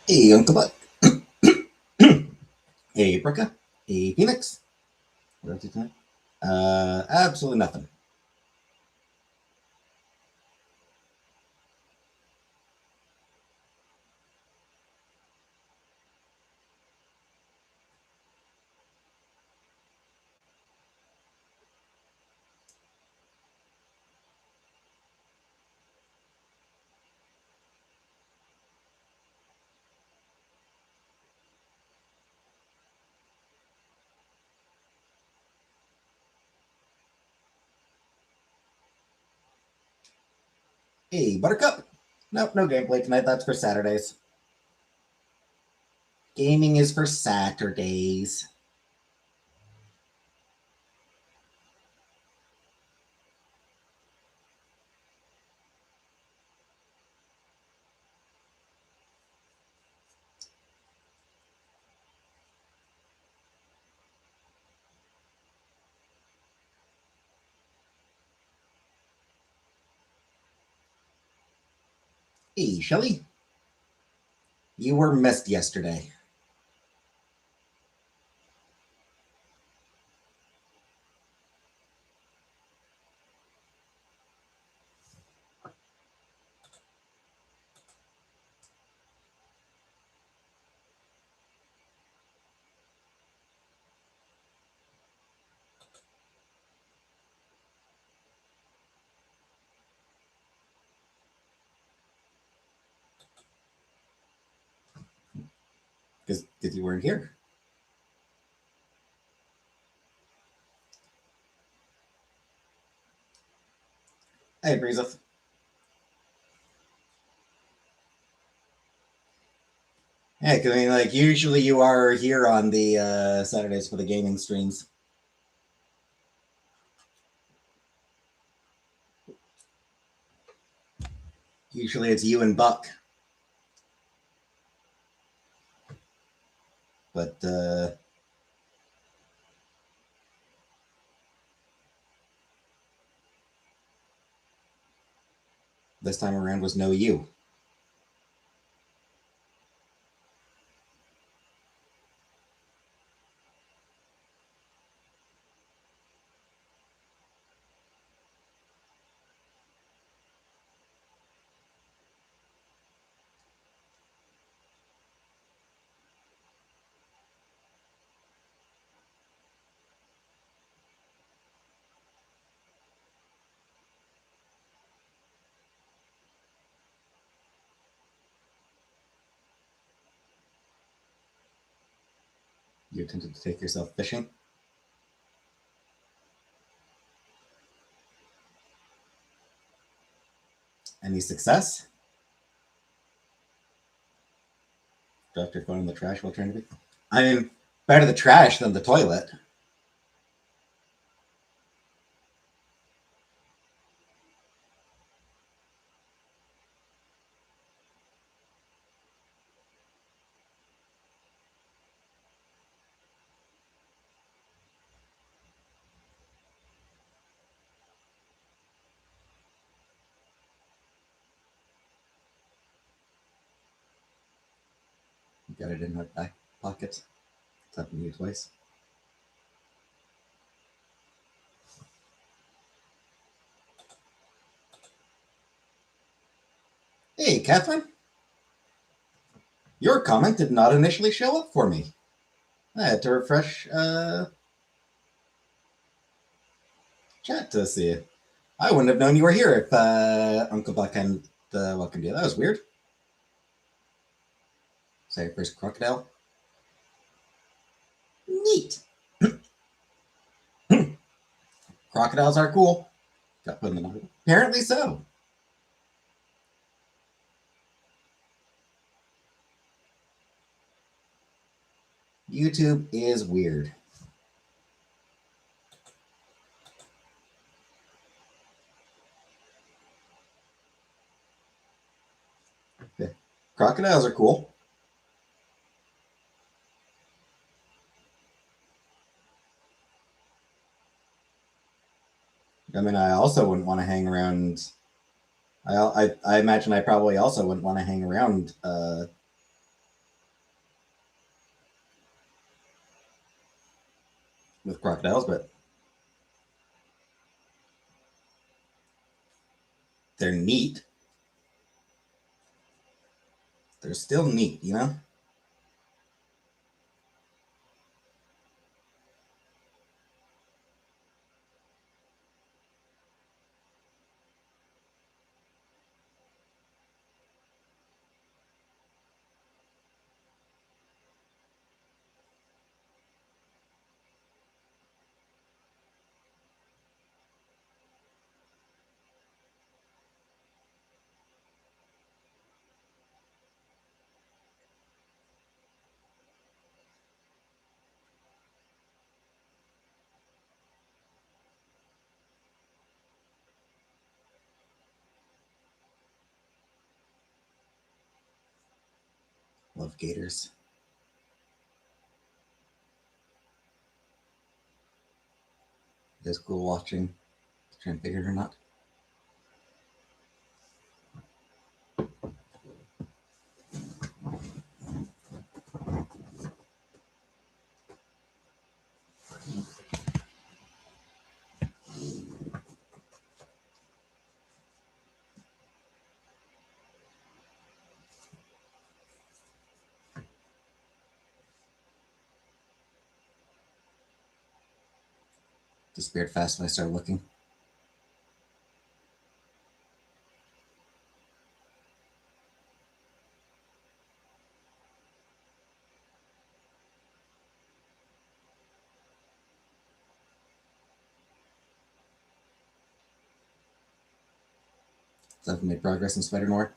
Hey, Uncle Buck. Hey, Brooka. Hey, Phoenix. What else tonight? Absolutely nothing. Hey, Buttercup. Nope, no gameplay tonight. That's for Saturdays. Gaming is for Saturdays. Hey, Shelly. You were missed yesterday. Because you weren't here. Hey, Breeza. Yeah, because I mean, like, usually you are here on the Saturdays for the gaming streams. Usually it's you and Buck. But this time around was no you. You attempted to take yourself fishing. Any success? Dropped your phone in the trash while trying to be. I mean, better the trash than the toilet. You got it in my back pocket. It's happened to you twice. Hey, Catherine. Your comment did not initially show up for me. I had to refresh chat to see it. I wouldn't have known you were here if Uncle Buck hadn't welcomed you. That was weird. Say first crocodile. Neat. Crocodiles are cool. Got put in the novel. Apparently so. YouTube is weird. Okay. Crocodiles are cool. I mean, I also wouldn't want to hang around. I imagine I probably also wouldn't want to hang around with crocodiles, but they're neat. They're still neat, you know? Love gators. It is cool watching. Trying to figure it or not. Disappeared fast when I started looking. So I've made progress in Spider Noir.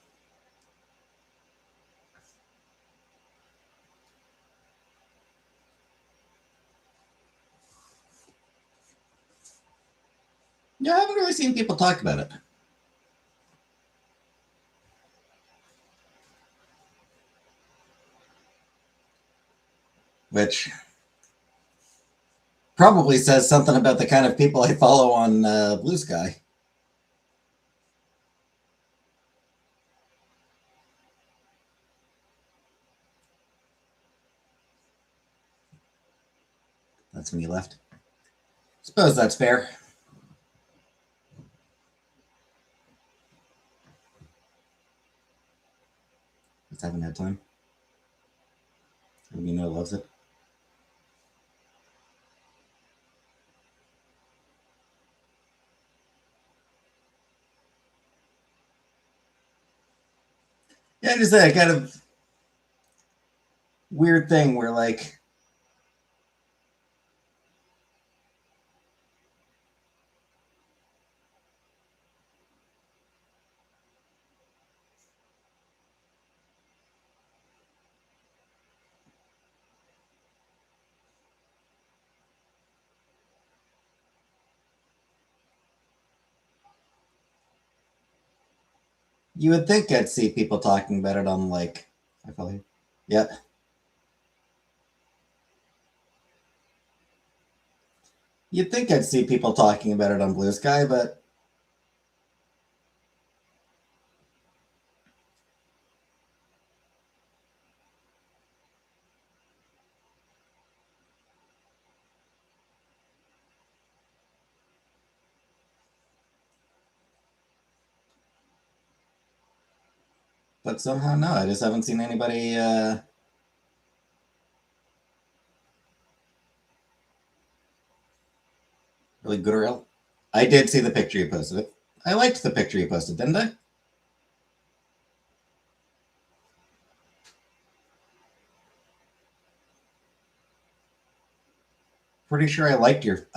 Yeah, I haven't really seen people talk about it. Which probably says something about the kind of people I follow on Blue Sky. That's when you left. Suppose that's fair. Just haven't had time. You know, loves it. Yeah, just a kind of weird thing where, like, you would think I'd see people talking about it on, like, I follow you. Yeah. You'd think I'd see people talking about it on Blue Sky, but somehow no. I just haven't seen anybody really good or ill. I did see the picture you posted. I liked the picture you posted, didn't I? Pretty sure I liked your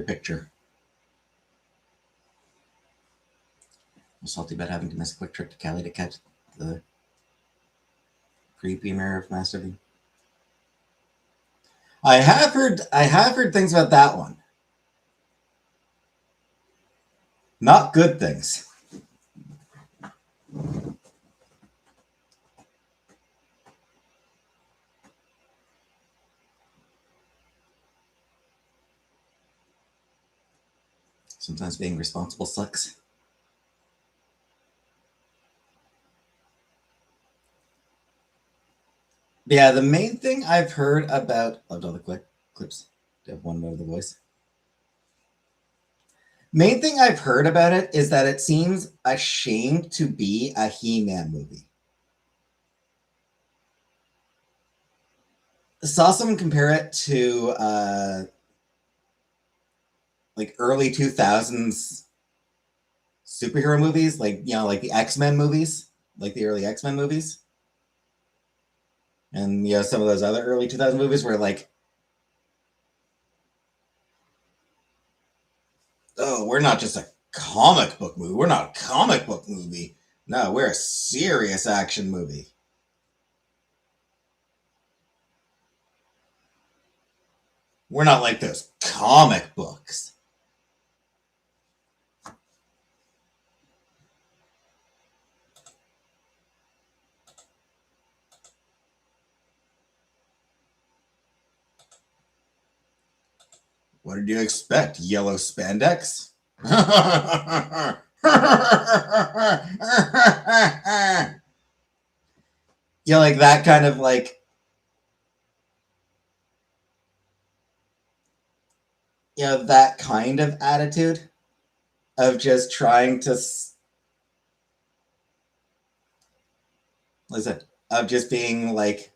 picture. I'm salty about having to miss a quick trip to Cali to catch the pre-premiere of Master V. I have heard things about that one. Not good things. Sometimes being responsible sucks. Yeah, the main thing I've heard about loved all the clips. one note of the voice. Main thing I've heard about it is that it seems ashamed to be a He-Man movie. Saw someone compare it to like early 2000s superhero movies, like like the X-Men movies, like the early X-Men movies, and some of those other early 2000 movies where like, oh, we're not just a comic book movie. We're not a comic book movie. No, we're a serious action movie. We're not like those comic books. What did you expect? Yellow spandex? Like that kind of like, that kind of attitude of just trying to, listen, of just being like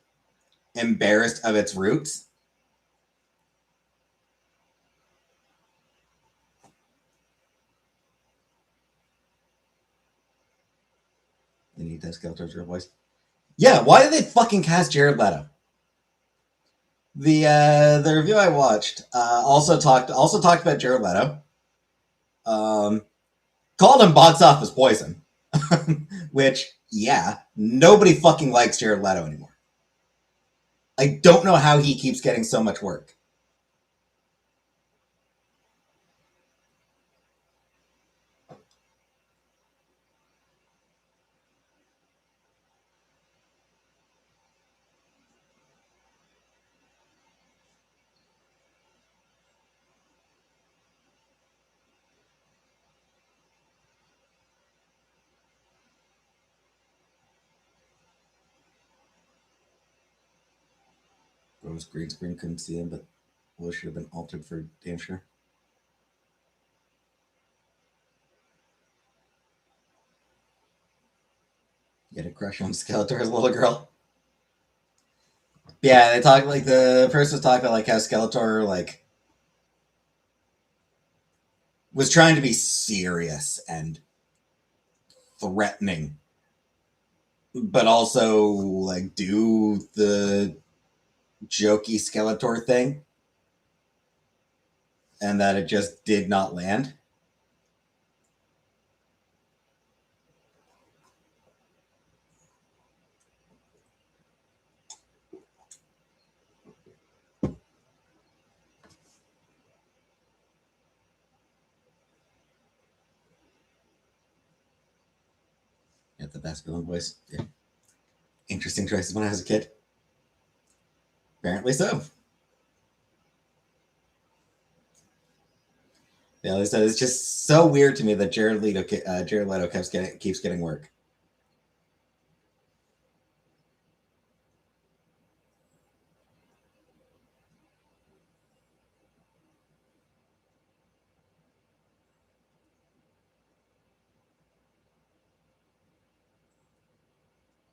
embarrassed of its roots. They need that Skeletor's real voice. Yeah, why did they fucking cast Jared Leto? The review I watched also talked about Jared Leto. Called him box office poison, which nobody fucking likes Jared Leto anymore. I don't know how he keeps getting so much work. Rose green screen couldn't see him, but should have been altered for damn sure. You had a crush on Skeletor as a little girl. Yeah, they talk like the person was talking about like how Skeletor like was trying to be serious and threatening, but also like do the jokey Skeletor thing, and that it just did not land. Yeah, the best villain voice. Yeah. Interesting choices when I was a kid. Apparently so. Yeah, like I said, it's just so weird to me that Jared Leto keeps getting work.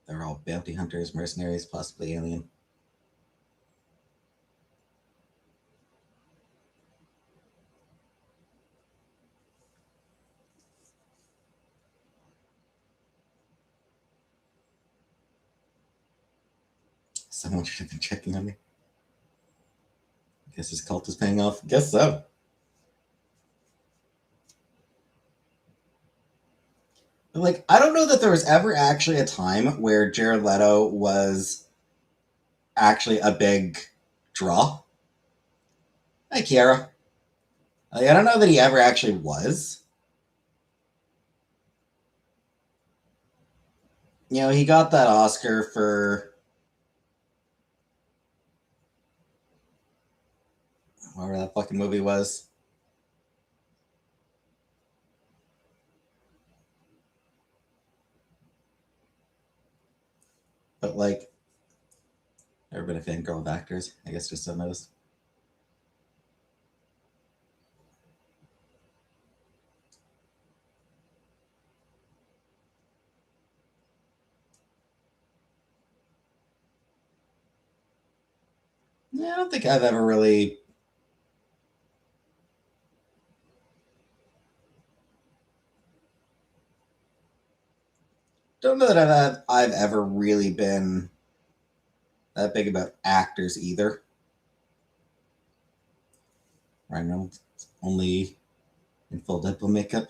They're all bounty hunters, mercenaries, possibly alien. Someone should have been checking on me. Guess his cult is paying off. Guess so. But like, I don't know that there was ever actually a time where Jared Leto was actually a big draw. Hi, Kiara. Like, I don't know that he ever actually was. He got that Oscar for whatever that fucking movie was. But like, never been a fan girl of actors. I guess just some of those. Yeah, I don't think I've ever really. Don't know that I've ever really been that big about actors either. Ryan Reynolds only in full Deadpool makeup.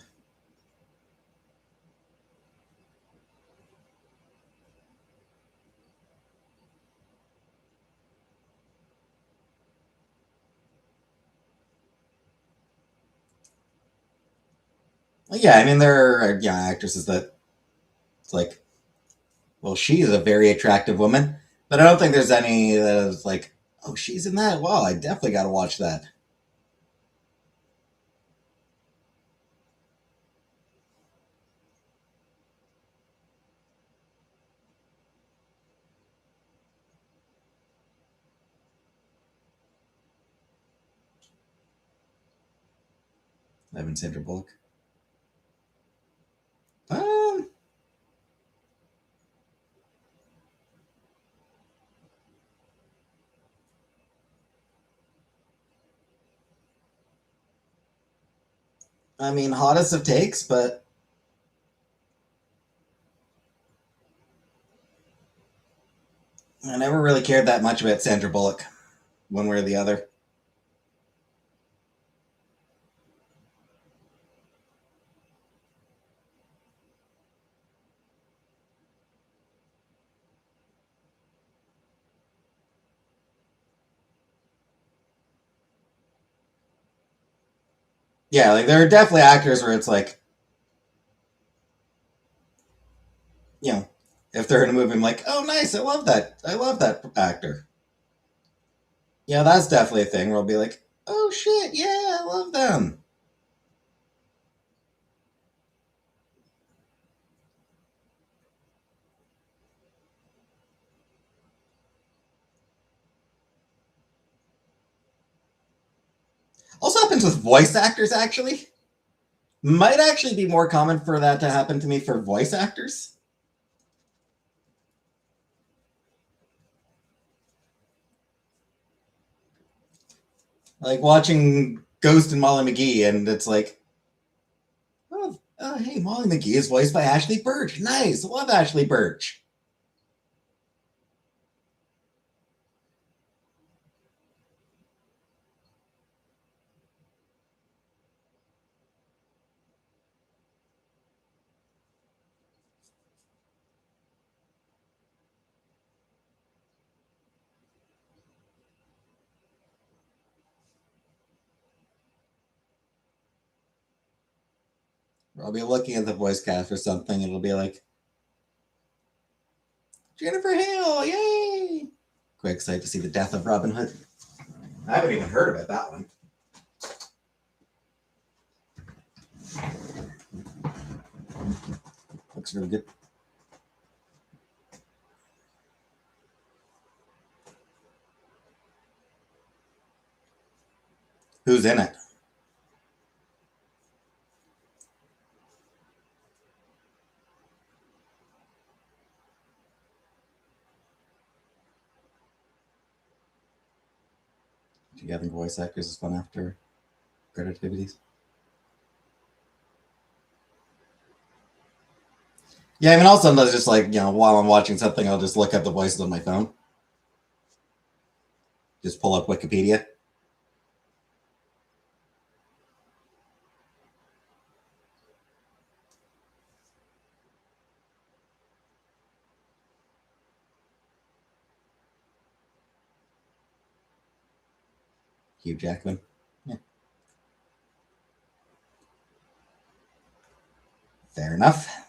Yeah, I mean there are actresses that it's like, well, she's a very attractive woman, but I don't think there's any that is like, oh, she's in that. Wow, I definitely got to watch that. Evan Sandra Bullock. Um, I mean, hottest of takes, but I never really cared that much about Sandra Bullock, one way or the other. Yeah, like there are definitely actors where it's like, you know, if they're in a movie, I'm like, oh, nice, I love that. I love that actor. Yeah, that's definitely a thing where I'll be like, oh shit, yeah, I love them. Also happens with voice actors, actually. Might actually be more common for that to happen to me for voice actors. Like watching Ghost and Molly McGee, and it's like, hey, Molly McGee is voiced by Ashley Birch. Nice, love Ashley Birch. I'll be looking at the voice cast or something, and it'll be like, Jennifer Hale, yay! Quite excited to see the death of Robin Hood. I haven't even heard about that one. Looks really good. Who's in it? Do you think voice actors is fun after credit activities? Yeah, I mean, also sometimes just like, while I'm watching something, I'll just look up the voices on my phone. Just pull up Wikipedia. Hugh Jackman. Yeah, fair enough.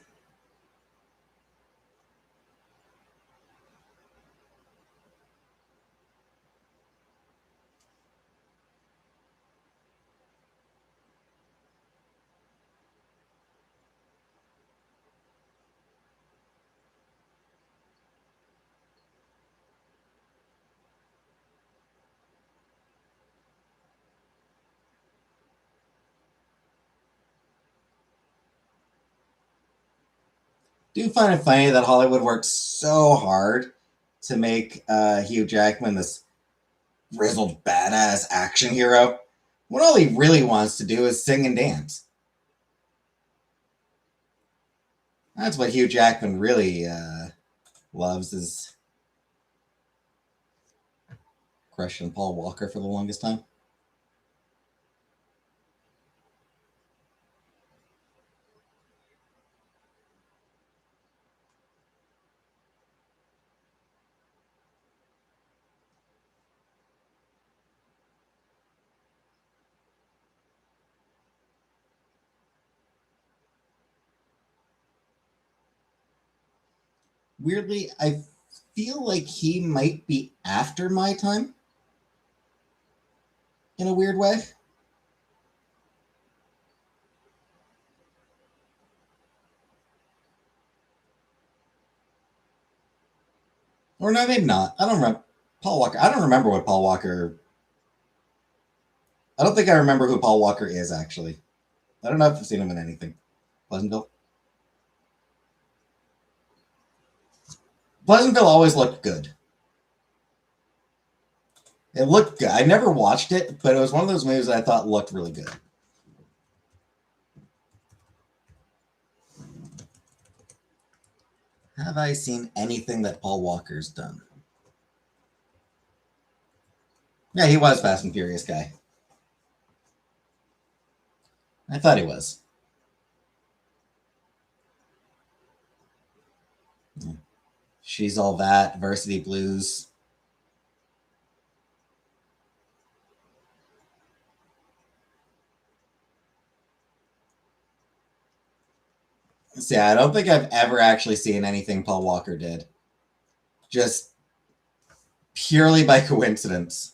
Do you find it funny that Hollywood works so hard to make Hugh Jackman this grizzled badass action hero when all he really wants to do is sing and dance. That's what Hugh Jackman really loves, is crushing Paul Walker for the longest time. Weirdly, I feel like he might be after my time in a weird way. Or no, maybe not. I don't remember Paul Walker. I don't remember what Paul Walker. I don't think I remember who Paul Walker is actually. I don't know if I've seen him in anything. Pleasantville. Pleasantville always looked good. It looked good. I never watched it, but it was one of those movies that I thought looked really good. Have I seen anything that Paul Walker's done? Yeah, he was Fast and Furious guy. I thought he was. Yeah. She's All That, Varsity Blues. So yeah, I don't think I've ever actually seen anything Paul Walker did. Just purely by coincidence.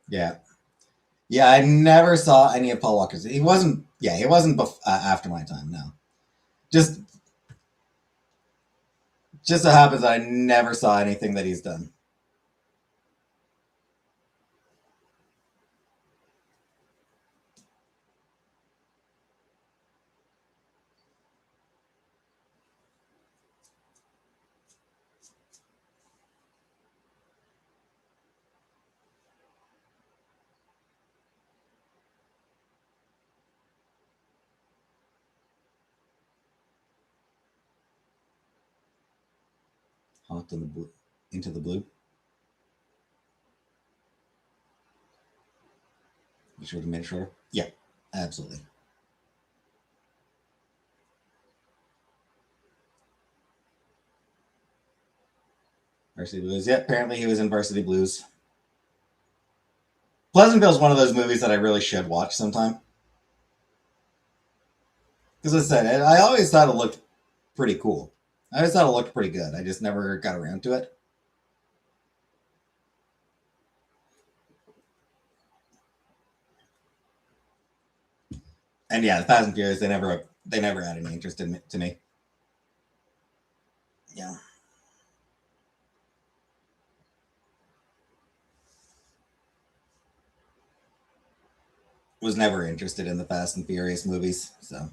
Yeah. Yeah, I never saw any of Paul Walker's. He wasn't. Yeah, he wasn't after my time. No, just so happens I never saw anything that he's done. Hot in the blue, into the blue. You should have made it shorter. Yeah, absolutely. Varsity Blues. Yeah, apparently he was in Varsity Blues. Pleasantville is one of those movies that I really should watch sometime. Because I said, I always thought it looked pretty cool. I always thought it looked pretty good. I just never got around to it. And yeah, the Fast and Furious, they never had any interest in to me. Yeah, was never interested in the Fast and Furious movies. So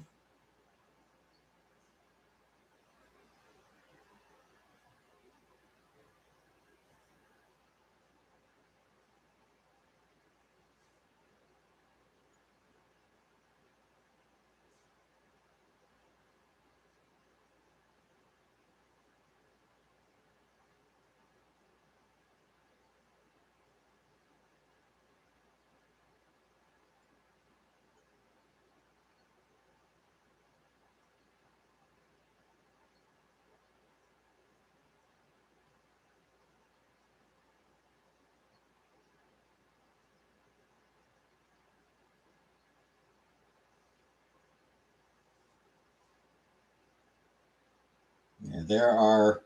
yeah, there are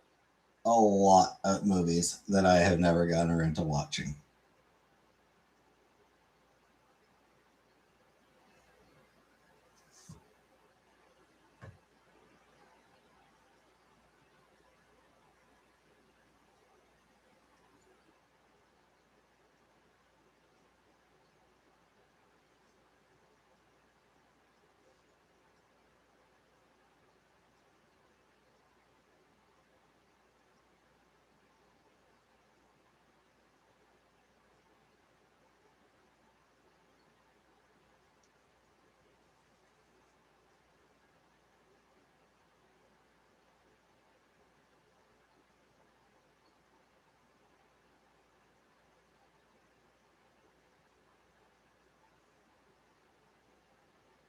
a lot of movies that I have never gotten around to watching.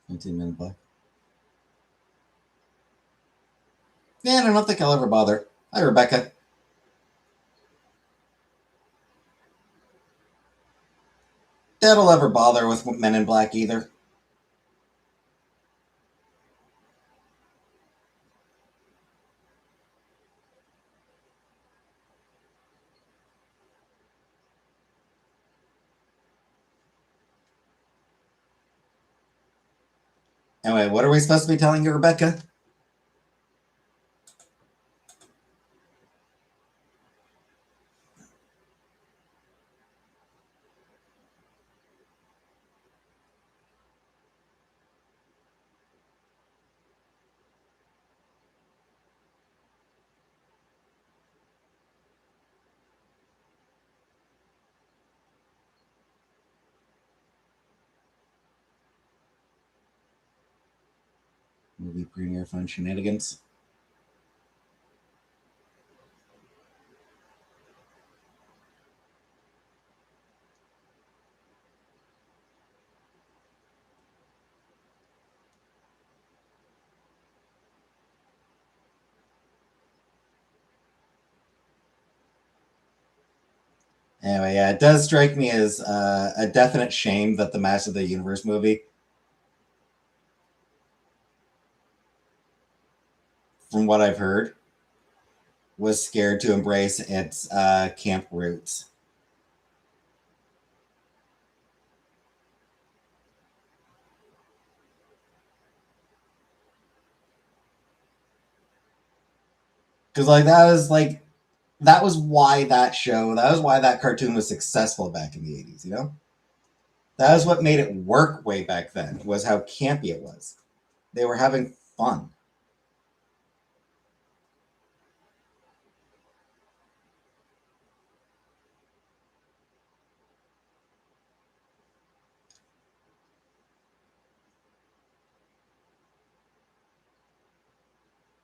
19 Men in Black. Yeah, I don't think I'll ever bother. Hi, Rebecca. That'll ever bother with Men in Black either. Anyway, what are we supposed to be telling you, Rebecca? Movie premiere fun shenanigans. Anyway, yeah, it does strike me as a definite shame that the Master of the Universe movie, from what I've heard, was scared to embrace its camp roots. Because that was why that cartoon was successful back in the 80s, you know? That was what made it work way back then, was how campy it was. They were having fun.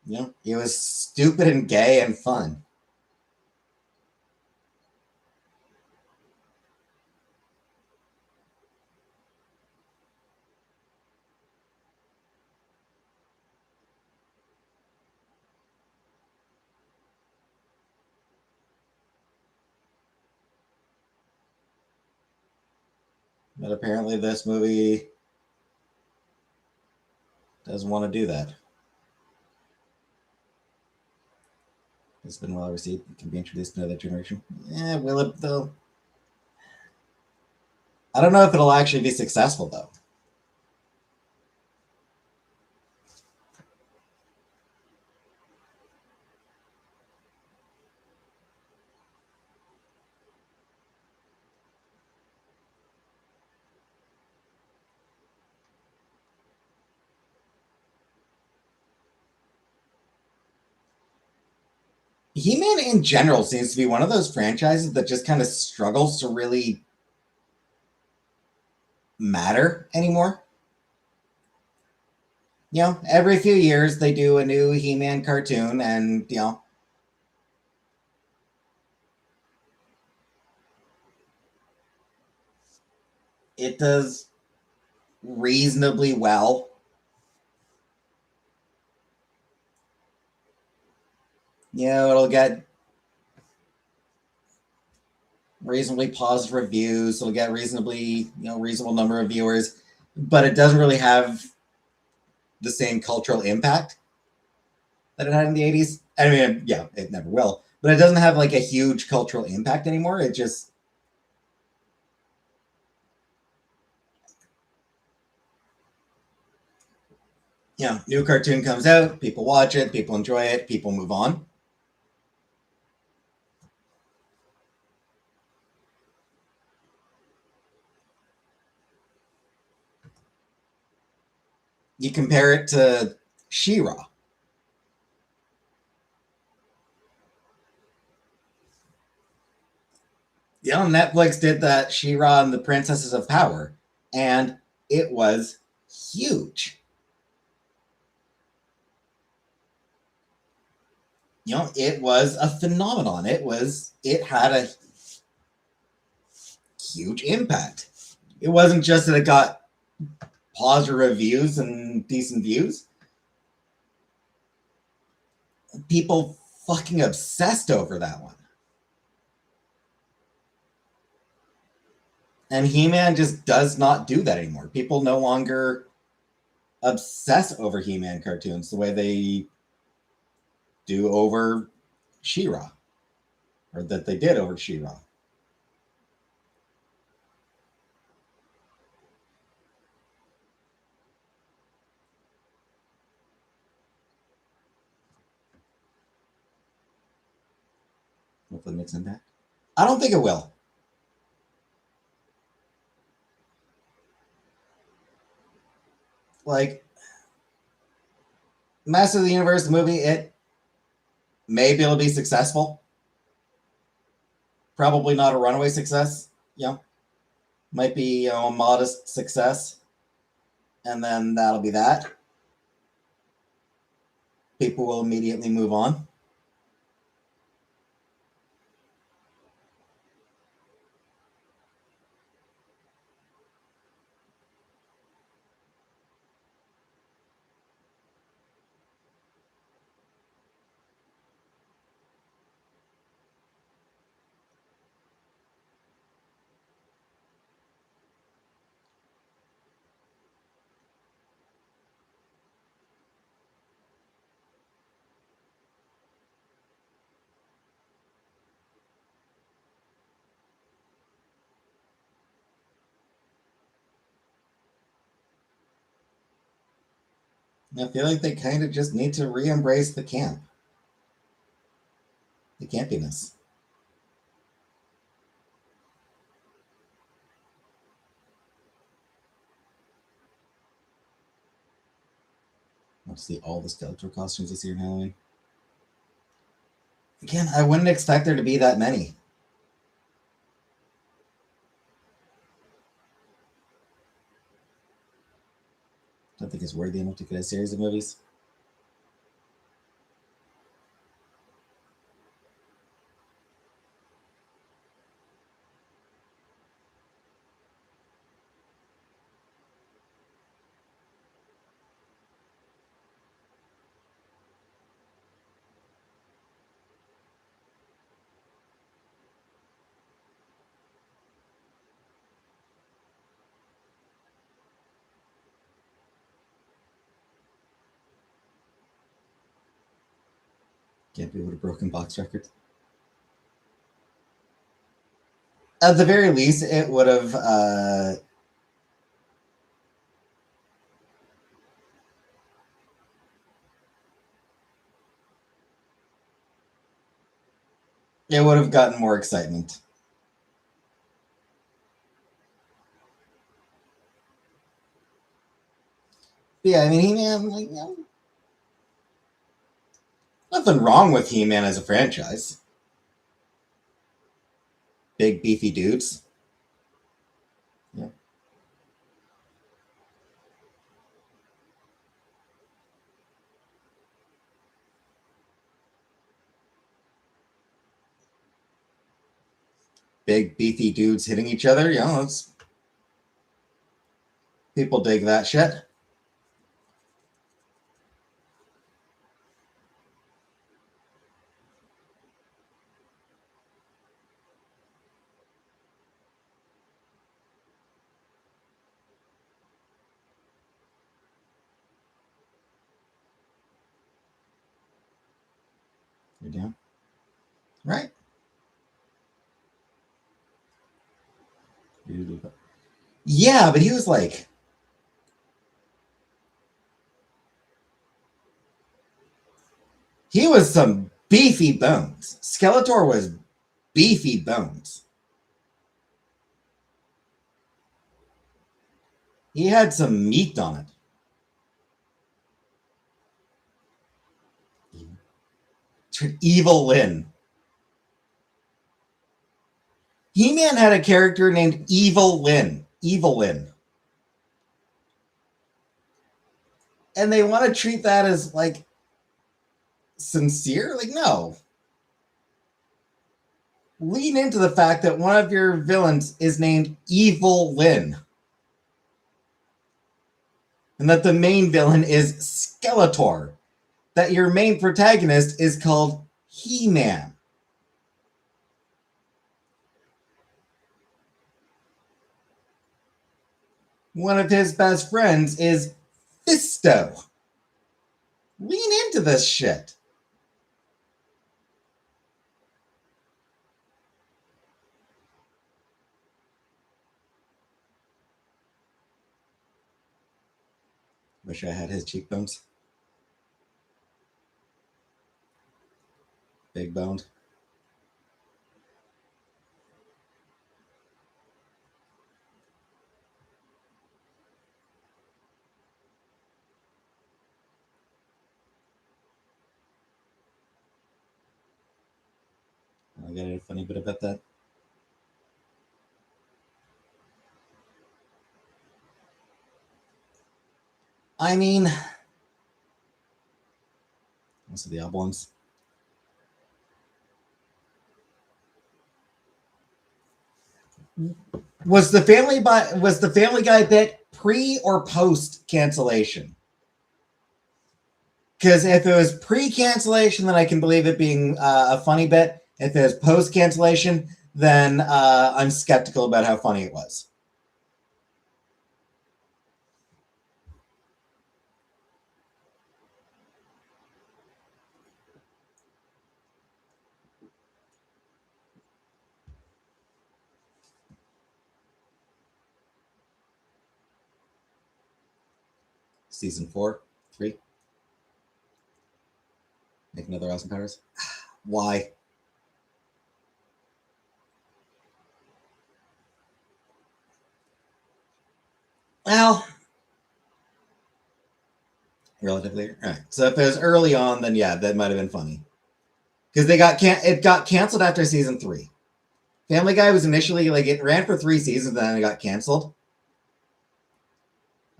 You know, it was stupid and gay and fun. But apparently this movie doesn't want to do that. It's been well received. It can be introduced to another generation. Yeah, will it though? I don't know if it'll actually be successful though. He-Man in general seems to be one of those franchises that just kind of struggles to really matter anymore. You know, every few years they do a new He-Man cartoon, and you know, it does reasonably well. You know, it'll get reasonably positive reviews. It'll get reasonable number of viewers, but it doesn't really have the same cultural impact that it had in the 80s. I mean, yeah, it never will, but it doesn't have like a huge cultural impact anymore. It just, you know, new cartoon comes out, people watch it, people enjoy it, people move on. You compare it to She-Ra. You know, Netflix did that She-Ra and the Princesses of Power, and it was huge. You know, it was a phenomenon. It had a huge impact. It wasn't just that it got positive reviews and decent views. People fucking obsessed over that one. And He-Man just does not do that anymore. People no longer obsess over He-Man cartoons the way they do over She-Ra, or that they did over She-Ra. Hopefully it makes impact. I don't think it will. Like, Master of the Universe movie, it may be able to be successful. Probably not a runaway success. Might be a modest success. And then that'll be that. People will immediately move on. I feel like they kind of just need to re-embrace the camp. The campiness. I'll see all the Skeletor costumes this year in Halloween. Again, I wouldn't expect there to be that many. Don't think it's worthy enough to get a series of movies. Can't be with a broken box record. At the very least, it would have gotten more excitement. But yeah, I mean, He-Man, like, nothing wrong with He-Man as a franchise. Big beefy dudes. Yeah. Big beefy dudes hitting each other. People dig that shit. You're down. Right? Yeah, but he was like, he was some beefy bones. Skeletor was beefy bones. He had some meat on it. Evil Lyn. He-Man had a character named Evil Lyn. Evil Lyn. And they want to treat that as, like, sincere? Like, no. Lean into the fact that one of your villains is named Evil Lyn. and that the main villain is Skeletor, that your main protagonist is called He-Man. One of his best friends is Fisto. Lean into this shit. Wish I had his cheekbones. Big boned. I got a funny bit about that. I mean, most of the albums. Was the Family Guy bit pre or post cancellation? Because if it was pre-cancellation, then I can believe it being a funny bit. If it was post-cancellation, then I'm skeptical about how funny it was. Season 4, 3. Make another Austin Powers. Why? Well, relatively. All right. So if it was early on, then yeah, that might have been funny. Because it got canceled after season 3. Family Guy was initially it ran for 3 seasons, then it got canceled.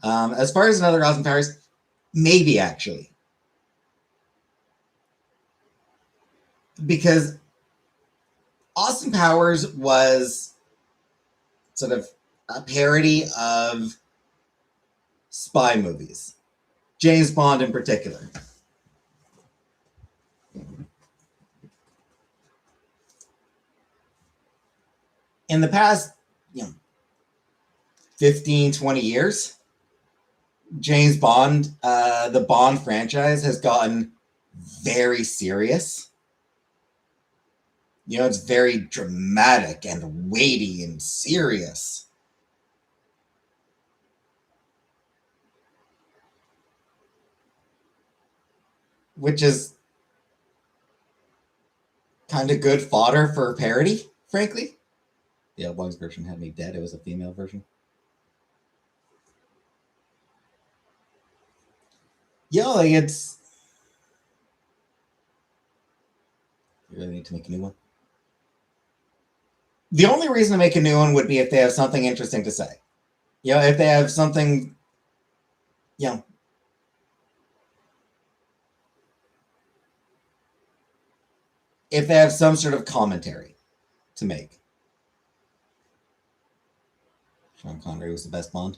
As far as another Austin Powers, maybe actually. Because Austin Powers was sort of a parody of spy movies, James Bond in particular. In the past, 15, 20 years, James Bond, the Bond franchise has gotten very serious. It's very dramatic and weighty and serious. Which is kind of good fodder for parody, frankly. The Outlaws version had me dead. It was a female version. Yeah, it's... You really need to make a new one? The only reason to make a new one would be if they have something interesting to say. If they have something, if they have some sort of commentary to make. Sean Connery was the best Bond.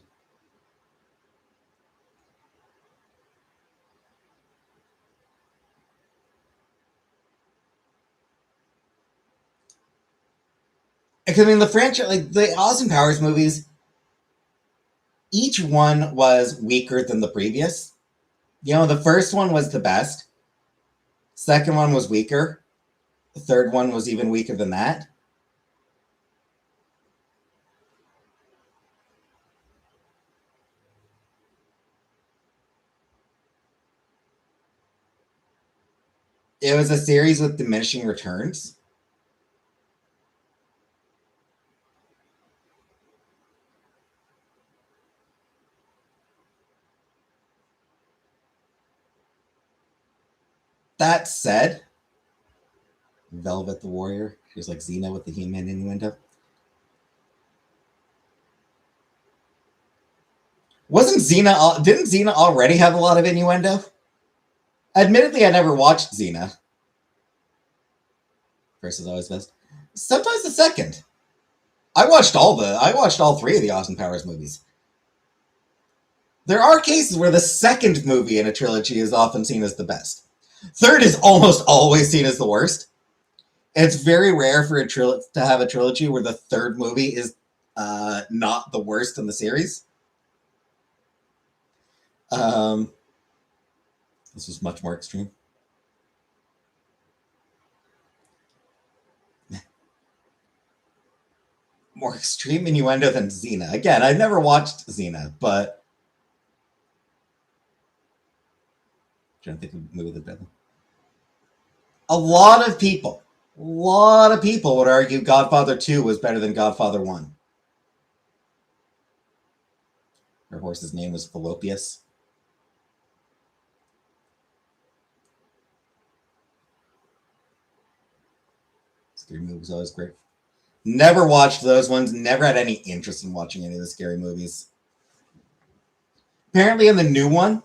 Because the franchise, the Austin Powers movies, each one was weaker than the previous. The first one was the best. Second one was weaker. The third one was even weaker than that. It was a series with diminishing returns. That said, Velvet the Warrior, she was like Xena with the He-Man innuendo. Didn't Xena already have a lot of innuendo? Admittedly, I never watched Xena. First is always best. Sometimes the second. I watched all 3 of the Austin Powers movies. There are cases where the second movie in a trilogy is often seen as the best. Third is almost always seen as the worst. It's very rare for to have a trilogy where the third movie is not the worst in the series. This was much more extreme. More extreme innuendo than Xena. Again, I've never watched Xena, but I'm trying to think of a movie that's better. A lot of people would argue Godfather 2 was better than Godfather 1. Her horse's name was Fallopius. Scary movie was always great. Never watched those ones. Never had any interest in watching any of the scary movies. Apparently, in the new one,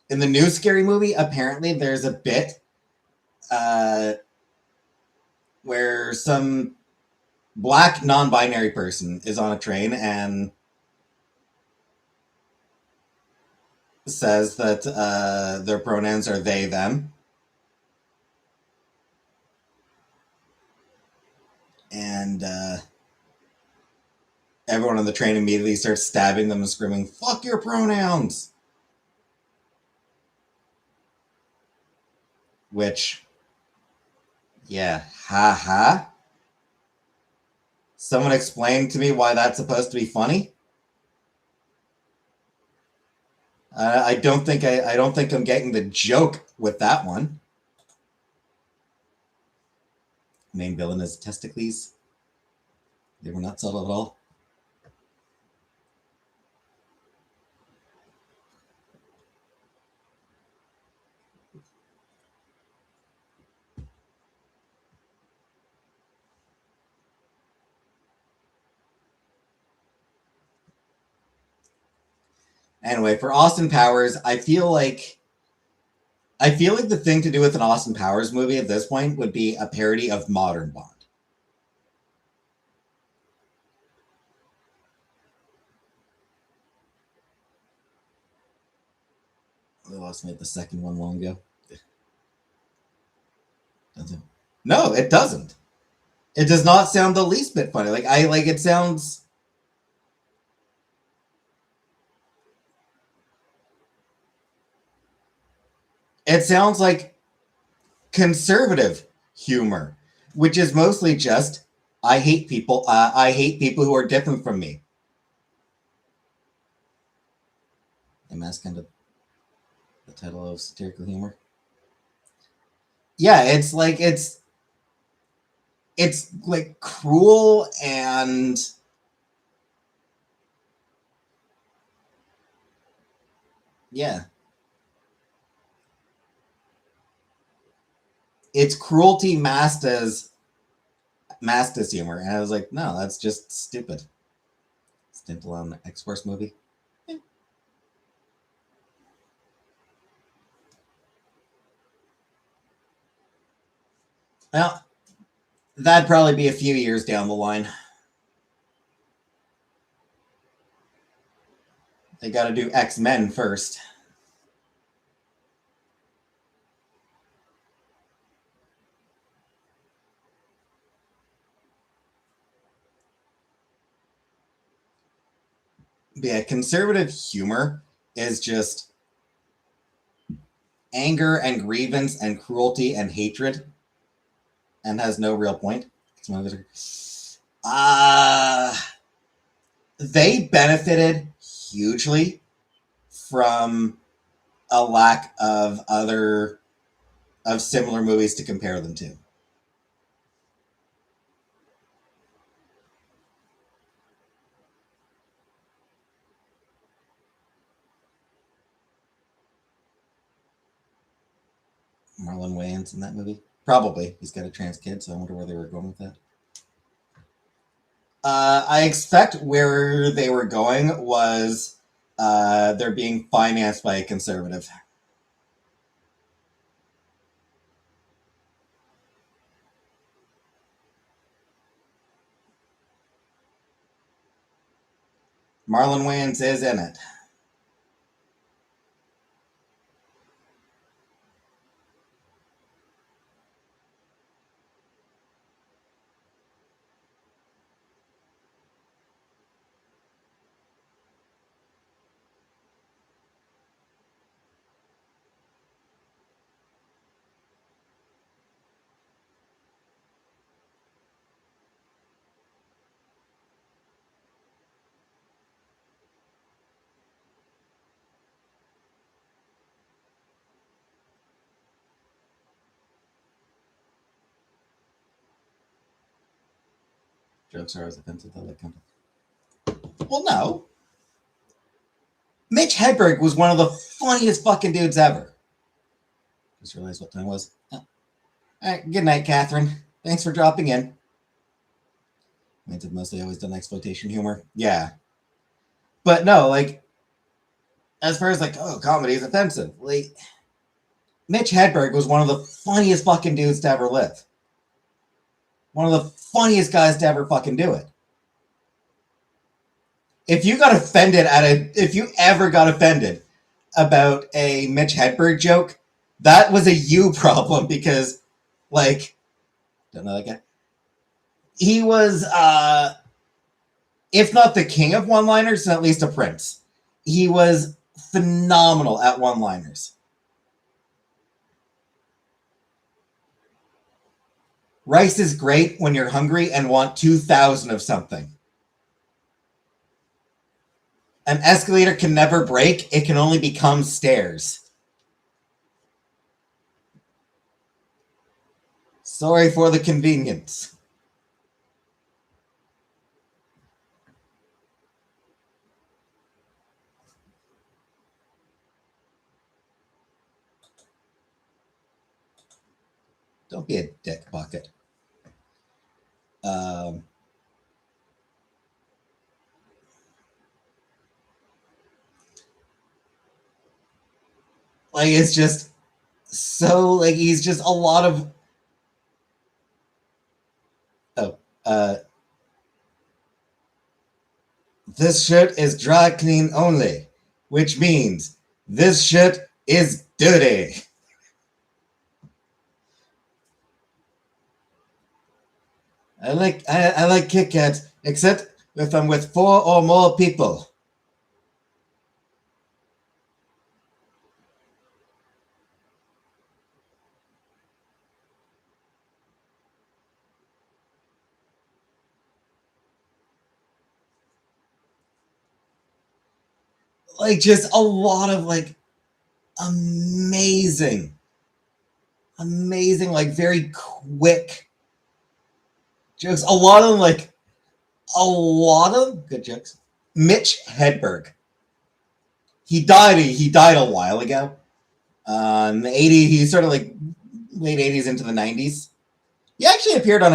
in the new scary movie, apparently there's a bit where some black non-binary person is on a train and says that their pronouns are they, them. And everyone on the train immediately starts stabbing them and screaming, "Fuck your pronouns!" Which, yeah, haha. Someone explain to me why that's supposed to be funny. I don't think I don't think I'm getting the joke with that one. Main villain is Testicles. They were not subtle at all. Anyway, for Austin Powers, I feel like the thing to do with an Austin Powers movie at this point would be a parody of modern Bond. They lost me at the second one long ago. No, it doesn't. It does not sound the least bit funny. It sounds. It sounds like conservative humor, which is mostly just I hate people. I hate people who are different from me. And that's kind of the title of satirical humor. Yeah, it's like cruel and yeah. It's cruelty masked as humor. And I was like, no, that's just stupid. Stint-alone X-Force movie. Yeah. Well, that'd probably be a few years down the line. They got to do X-Men first. But yeah, conservative humor is just anger and grievance and cruelty and hatred and has no real point. They benefited hugely from a lack of similar movies to compare them to. Marlon Wayans in that movie? Probably. He's got a trans kid, so I wonder where they were going with that. I expect where they were going was they're being financed by a conservative. Marlon Wayans is in it. Jokes are always offensive, though. Well, no. Mitch Hedberg was one of the funniest fucking dudes ever. Just realized what time it was. Oh. All right, good night, Catherine. Thanks for dropping in. Mine's have mostly always done exploitation humor. Yeah. But no, like, as far as like, oh, comedy is offensive. Like, Mitch Hedberg was one of the funniest fucking dudes to ever live. One of the funniest guys to ever fucking do it. If you ever got offended about a Mitch Hedberg joke, that was a you problem because, like, don't know that guy. He was, if not the king of one-liners, then at least a prince. He was phenomenal at one-liners. Rice is great when you're hungry and want 2,000 of something. An escalator can never break. It can only become stairs. Sorry for the convenience. Don't be a dick bucket. Like, it's just so, like, he's just a lot of... this shirt is dry clean only, which means this shirt is dirty. I like Kit Kats, except if I'm with 4 or more people. Like, just a lot of, like, amazing, like, very quick jokes. A lot of good jokes. Mitch Hedberg. He died a while ago. In the 80s, he sort of like late 80s into the 90s. He actually appeared on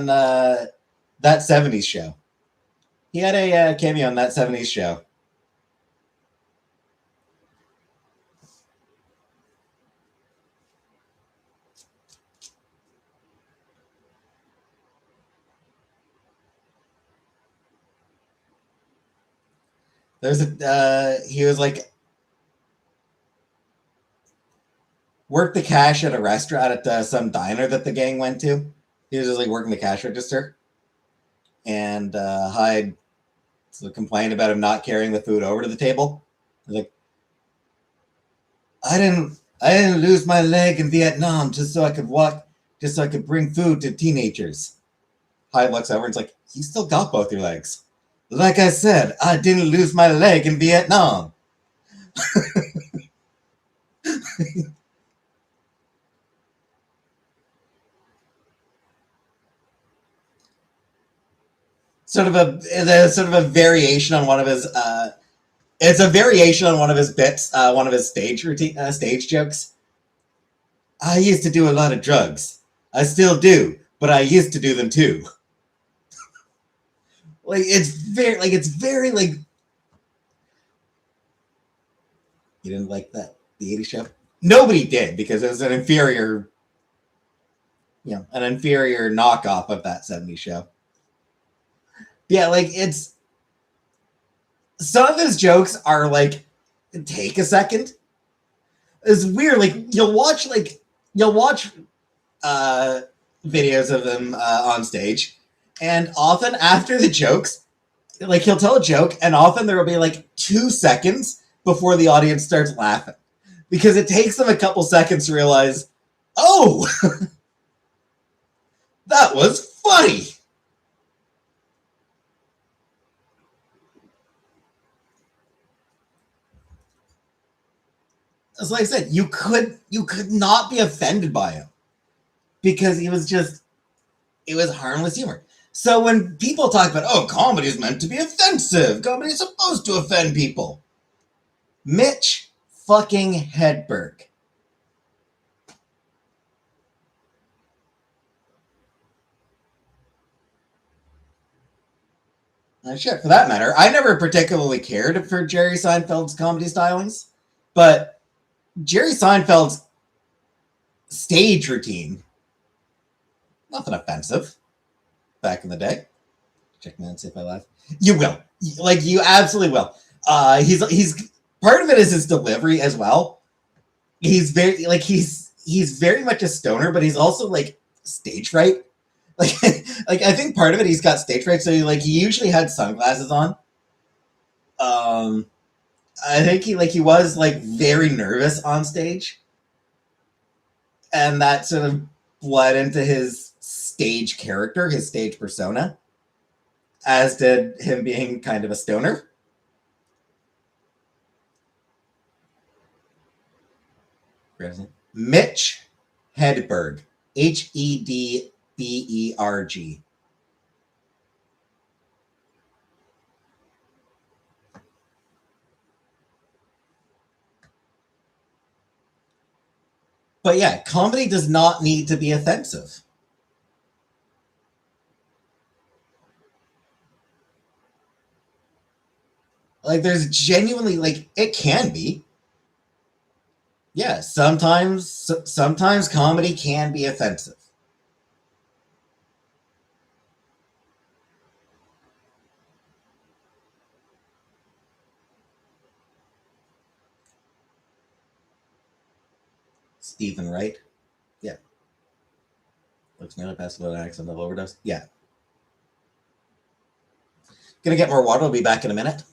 that 70s show. He had a cameo on that 70s show. He was like worked the cash at a restaurant at some diner that the gang went to. He was just like working the cash register, and Hyde complained about him not carrying the food over to the table. Like, I didn't lose my leg in Vietnam just so I could bring food to teenagers. Hyde looks over and is like, you still got both your legs. Like I said, I didn't lose my leg in Vietnam. sort of a variation on one of his it's a variation on one of his bits, one of his stage jokes. I used to do a lot of drugs. I still do, but I used to do them too. It's very like you didn't like that the 80s show? Nobody did because it was an inferior knockoff of that 70s show. Yeah, like it's some of his jokes are like take a second. It's weird. Like you'll watch videos of them on stage, and often after the jokes, like he'll tell a joke, and often there will be like 2 seconds before the audience starts laughing because it takes them a couple seconds to realize, oh, that was funny. As like I said, you could not be offended by him because it was harmless humor. So when people talk about, oh, comedy is meant to be offensive, comedy is supposed to offend people. Mitch fucking Hedberg. Shit, for that matter, I never particularly cared for Jerry Seinfeld's comedy stylings, but Jerry Seinfeld's stage routine, nothing offensive back in the day. Check me out and see if I laugh. You will. Like, you absolutely will. He's part of it is his delivery as well. He's very, like, he's very much a stoner, but he's also, like, stage fright. Like, like I think part of it, he's got stage fright, so he usually had sunglasses on. Um, I think he was like very nervous on stage, and that sort of bled into his stage character, his stage persona, as did him being kind of a stoner. Mitch Hedberg, Hedberg. But yeah, comedy does not need to be offensive. Like, there's genuinely, like, it can be. Yeah, sometimes comedy can be offensive. Stephen Wright. Yeah. Looks nearly past an accidental overdose. Yeah. Gonna get more water. I'll be back in a minute.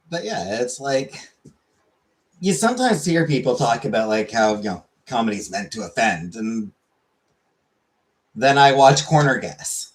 But yeah, it's like you sometimes hear people talk about like how comedy's meant to offend, and then I watch Corner Gas.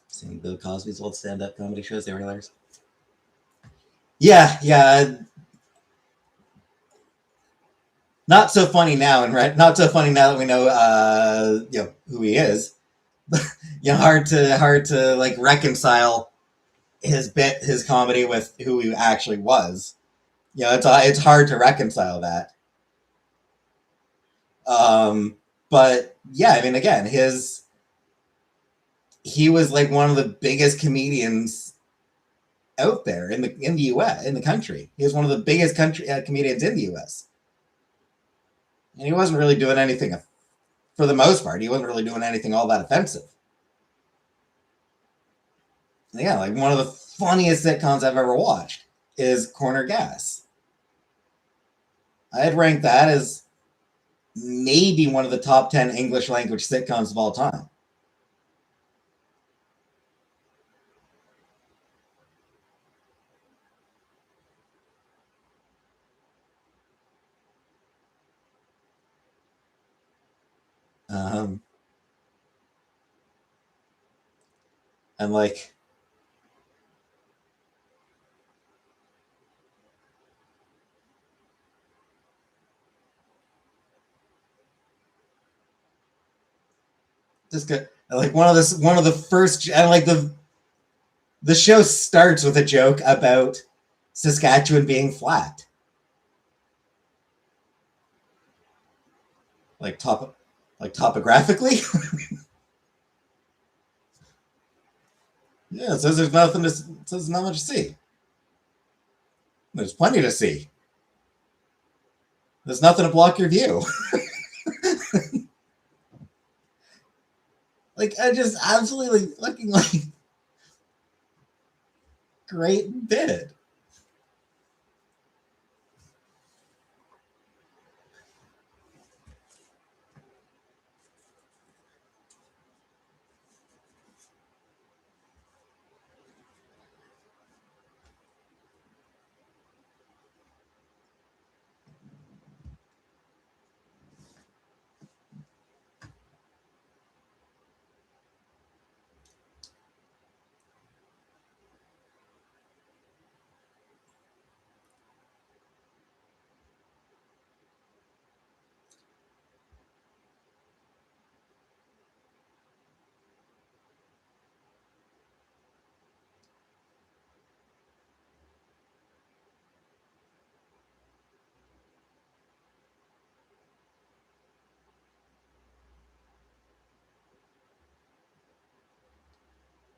Seeing Bill Cosby's old stand-up comedy shows, they were hilarious. Yeah, yeah. Not so funny now, and right, not so funny now that we know, who he is. Hard to like reconcile his comedy with who he actually was. It's hard to reconcile that. But yeah, I mean, again, he was like one of the biggest comedians out there in the U.S. in the country. He was one of the biggest country comedians in the U.S. And he wasn't really doing anything for the most part. He wasn't really doing anything all that offensive. Yeah, like one of the funniest sitcoms I've ever watched is Corner Gas. I'd rank that as maybe one of the top 10 English language sitcoms of all time. Um, and like Just good. Like one of the first, and like the show starts with a joke about Saskatchewan being flat, like topographically. Yeah, it says there's nothing to. It says there's not much to see. There's plenty to see. There's nothing to block your view. Like I just absolutely fucking like great bit.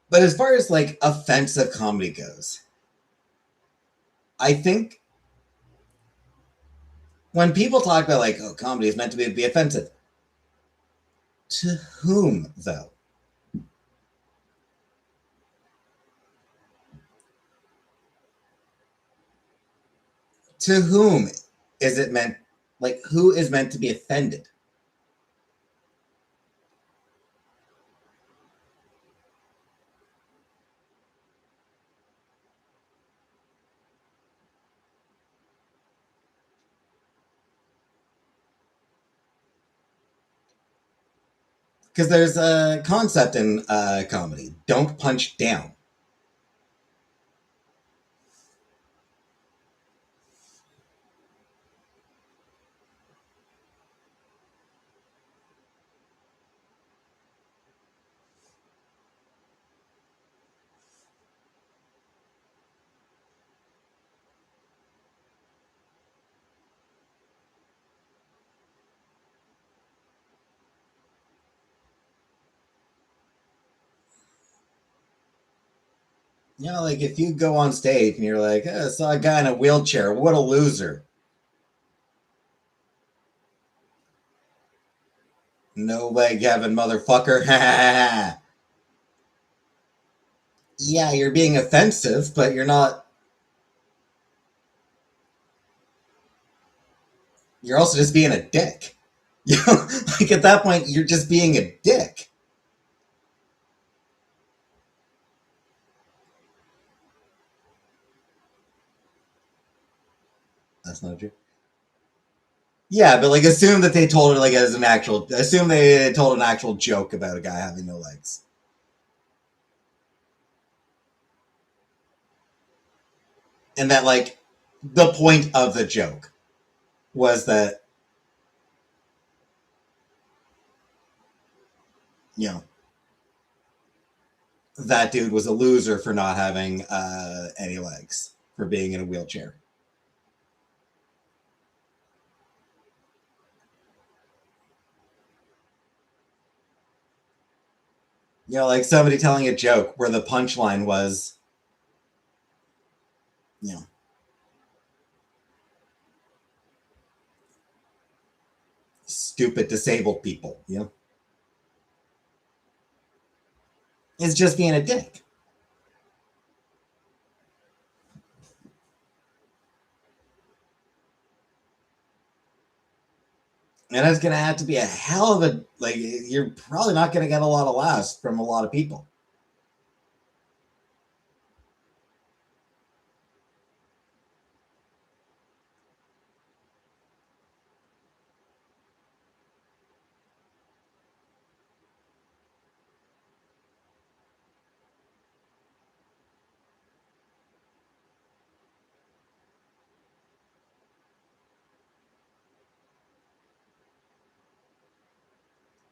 But as far as like offensive comedy goes, I think when people talk about like, oh, comedy is meant to be offensive, to whom though? To whom is it meant? Like, who is meant to be offended? Because there's a concept in comedy: don't punch down. You know, like if you go on stage and you're like, I saw a guy in a wheelchair, what a loser. No leg having motherfucker. Yeah, you're being offensive, but you're not. You're also just being a dick. You know, like at that point, you're just being a dick. That's not true. Yeah, but like assume that they told it like as an actual. Assume they told an actual joke about a guy having no legs, and that like the point of the joke was that you know that dude was a loser for not having any legs, for being in a wheelchair. You know, like somebody telling a joke where the punchline was, you know, stupid disabled people. You know, it's just being a dick. And it's gonna have to be a hell of a like. You're probably not gonna get a lot of laughs from a lot of people.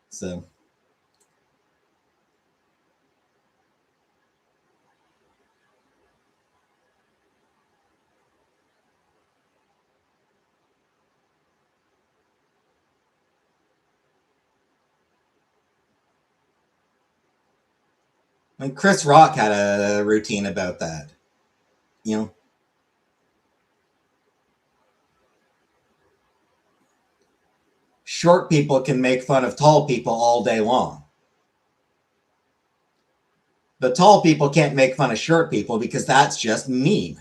So And Chris Rock had a routine about that. You know, short people can make fun of tall people all day long. The tall people can't make fun of short people because that's just mean.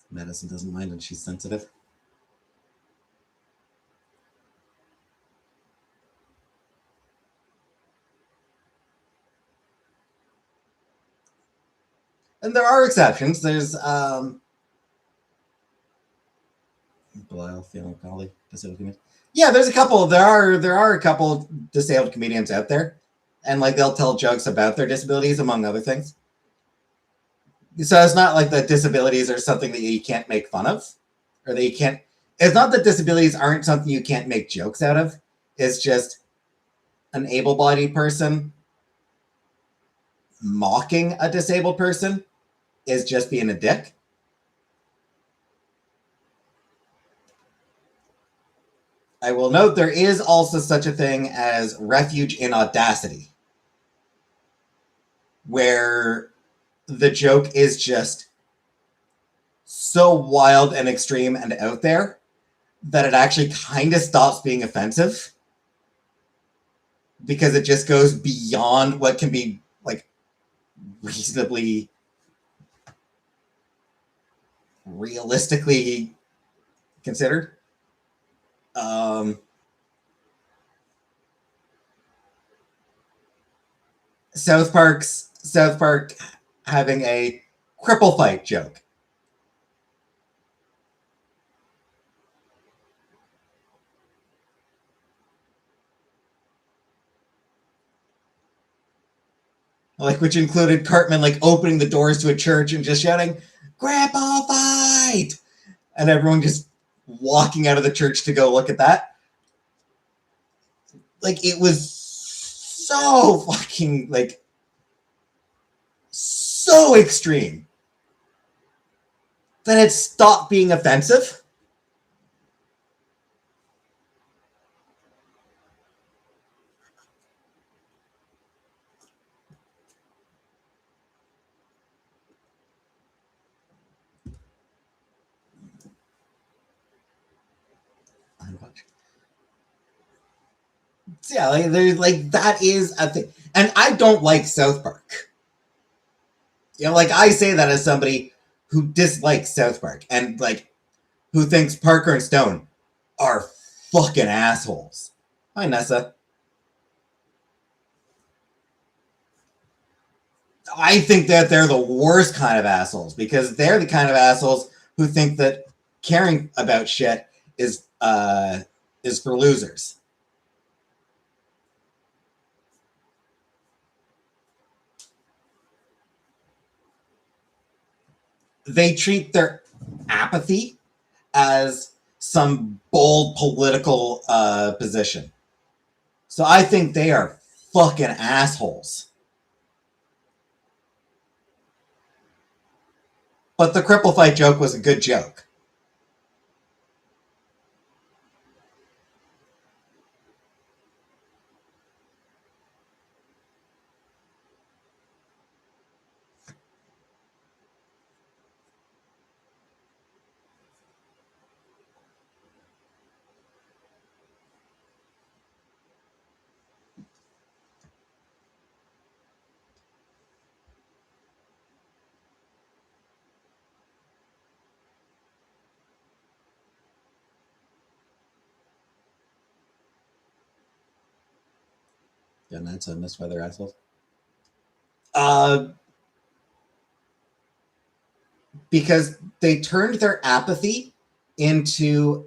Madison doesn't mind and she's sensitive. And there are exceptions. There's Belial feeling colleague, disabled comedian. Yeah, there's a couple. There are a couple disabled comedians out there, and like they'll tell jokes about their disabilities, among other things. So it's not like that disabilities are something that you can't make fun of, or that you can't. It's not that disabilities aren't something you can't make jokes out of. It's just an able-bodied person mocking a disabled person is just being a dick. I will note there is also such a thing as refuge in audacity, where the joke is just so wild and extreme and out there that it actually kind of stops being offensive because it just goes beyond what can be like reasonably realistically considered. Um, South Park having a cripple fight joke. Like which included Cartman like opening the doors to a church and just shouting, "Grandpa fight!" and everyone just walking out of the church to go look at that. Like it was so fucking like so extreme that it stopped being offensive. So yeah, like there's like that is a thing, and I don't like South Park. You know, like I say that as somebody who dislikes South Park and like who thinks Parker and Stone are fucking assholes. Hi, Nessa. I think that they're the worst kind of assholes because they're the kind of assholes who think that caring about shit is for losers. They treat their apathy as some bold political position. So I think they are fucking assholes. But the cripple fight joke was a good joke. Yeah, that's a miss why they're assholes. Uh, because they turned their apathy into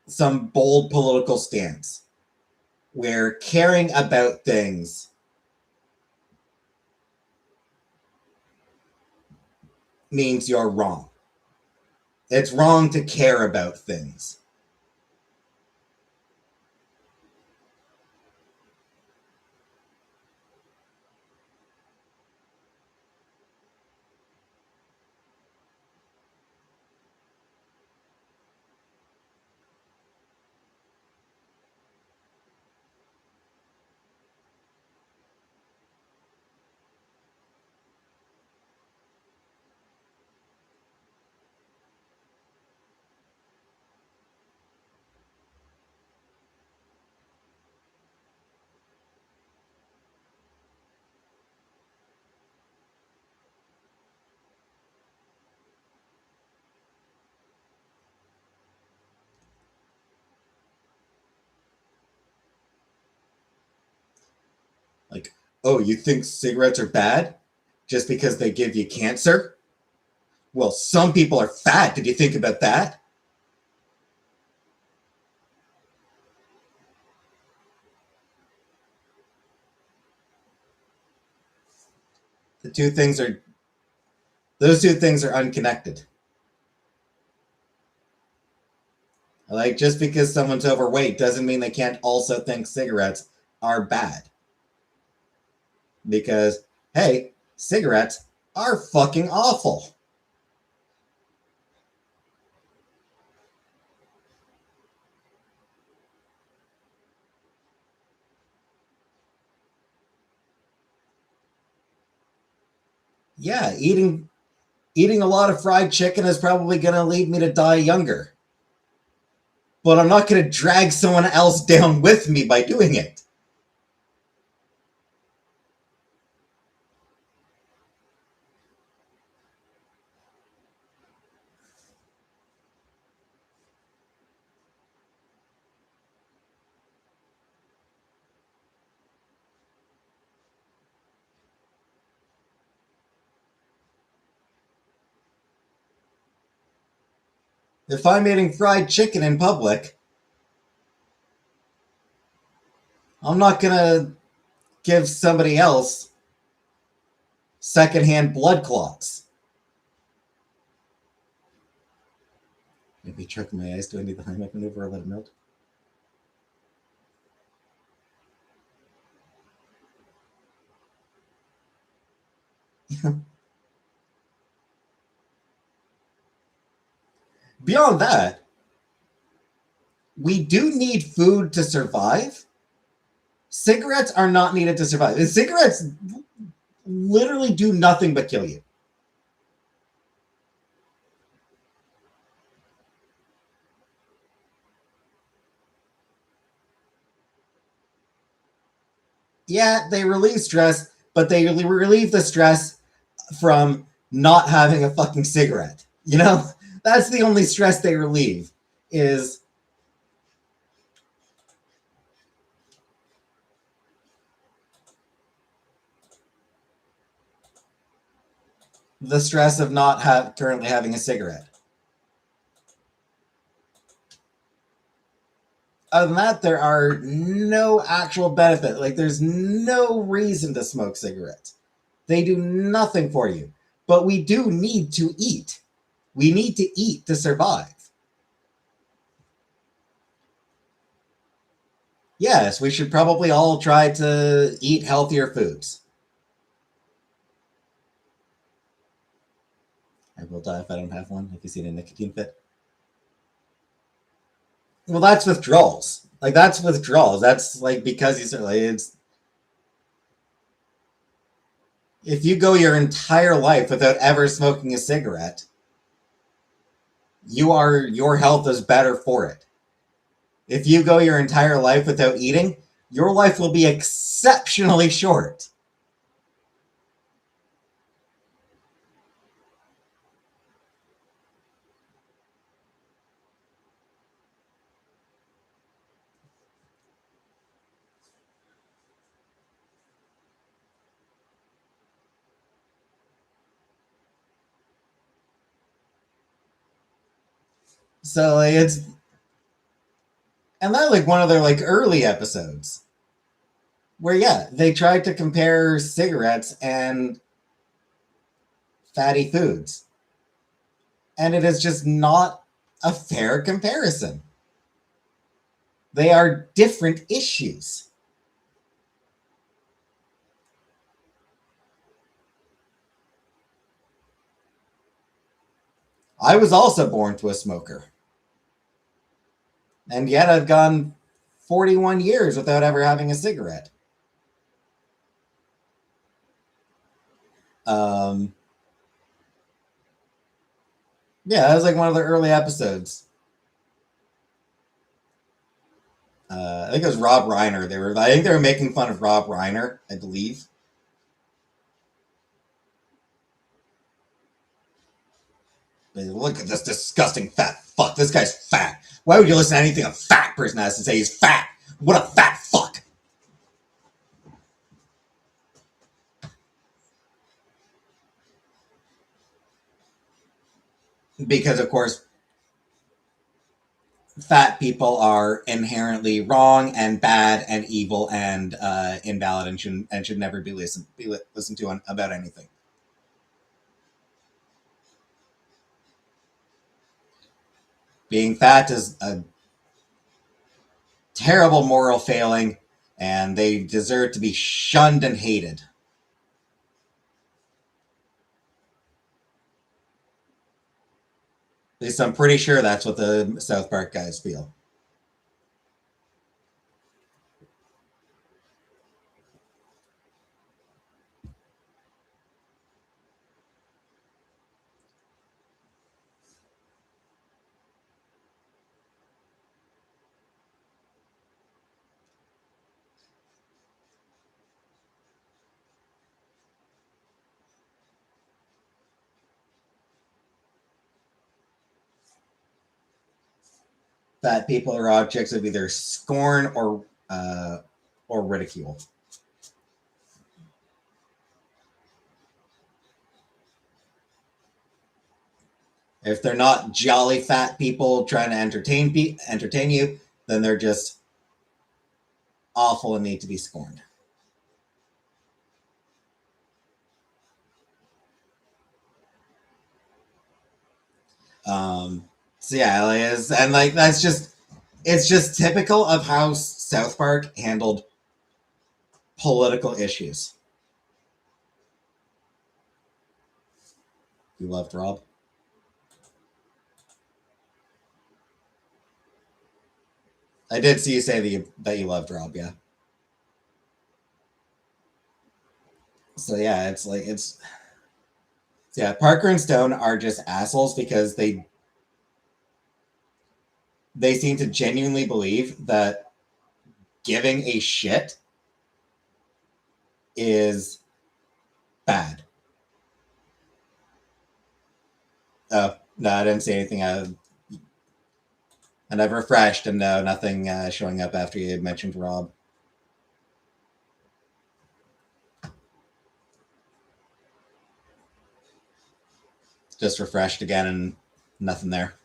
some bold political stance where caring about things means you're wrong. It's wrong to care about things. Like, oh, you think cigarettes are bad just because they give you cancer? Well, some people are fat. Did you think about that? The two things are those two things are unconnected. Like just because someone's overweight doesn't mean they can't also think cigarettes are bad. Because hey, cigarettes are fucking awful. Yeah, eating a lot of fried chicken is probably going to lead me to die younger. But I'm not going to drag someone else down with me by doing it. If I'm eating fried chicken in public, I'm not going to give somebody else secondhand blood clots. Maybe choking my eyes. Do I need the Heimlich maneuver or let it melt? Beyond that, we do need food to survive. Cigarettes are not needed to survive. Cigarettes literally do nothing but kill you. Yeah, they relieve stress, but they relieve the stress from not having a fucking cigarette. You know, that's the only stress they relieve is the stress of not currently having a cigarette. Other than that, there are no actual benefit. Like, there's no reason to smoke cigarettes. They do nothing for you. But we do need to eat. We need to eat to survive. Yes, we should probably all try to eat healthier foods. I will die if I don't have one. Have you seen a nicotine fit? Well, that's withdrawals. Like that's withdrawals. That's like because you said like it's if you go your entire life without ever smoking a cigarette, your health is better for it. If you go your entire life without eating, your life will be exceptionally short. So like, it's and that like one of their like early episodes where yeah they tried to compare cigarettes and fatty foods, and it is just not a fair comparison. They are different issues. I was also born to a smoker, and yet I've gone 41 years without ever having a cigarette. Um, yeah, that was like one of the early episodes. I think it was Rob Reiner. I think they were making fun of Rob Reiner, I believe. Look at this disgusting fat fuck. This guy's fat. Why would you listen to anything a fat person has to say? He's fat. What a fat fuck. Because of course, fat people are inherently wrong and bad and evil and invalid and should never be listened to about anything. Being fat is a terrible moral failing, and they deserve to be shunned and hated. At least I'm pretty sure that's what the South Park guys feel. Fat people are objects of either scorn or ridicule. If they're not jolly fat people trying to entertain you, then they're just awful and need to be scorned. So yeah, and like that's just it's just typical of how South Park handled political issues. You loved Rob. I did see you say that you loved Rob. Yeah. So yeah, yeah. Parker and Stone are just assholes because they seem to genuinely believe that giving a shit is bad. Oh no, I didn't see anything. And I've refreshed, and no, nothing showing up after you mentioned Rob. Just refreshed again, and nothing there.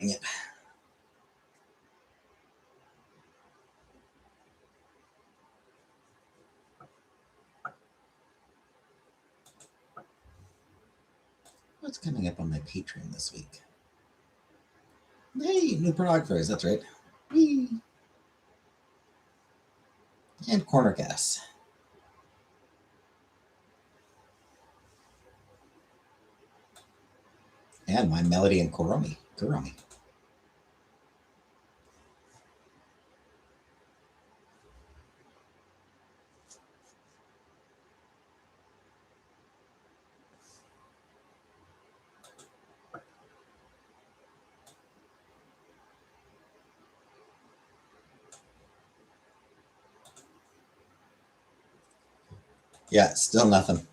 Yeah. What's coming up on my Patreon this week? Hey, new pornographers, that's right. Whee! And corner gas. And My Melody and Kuromi. Yeah, still nothing.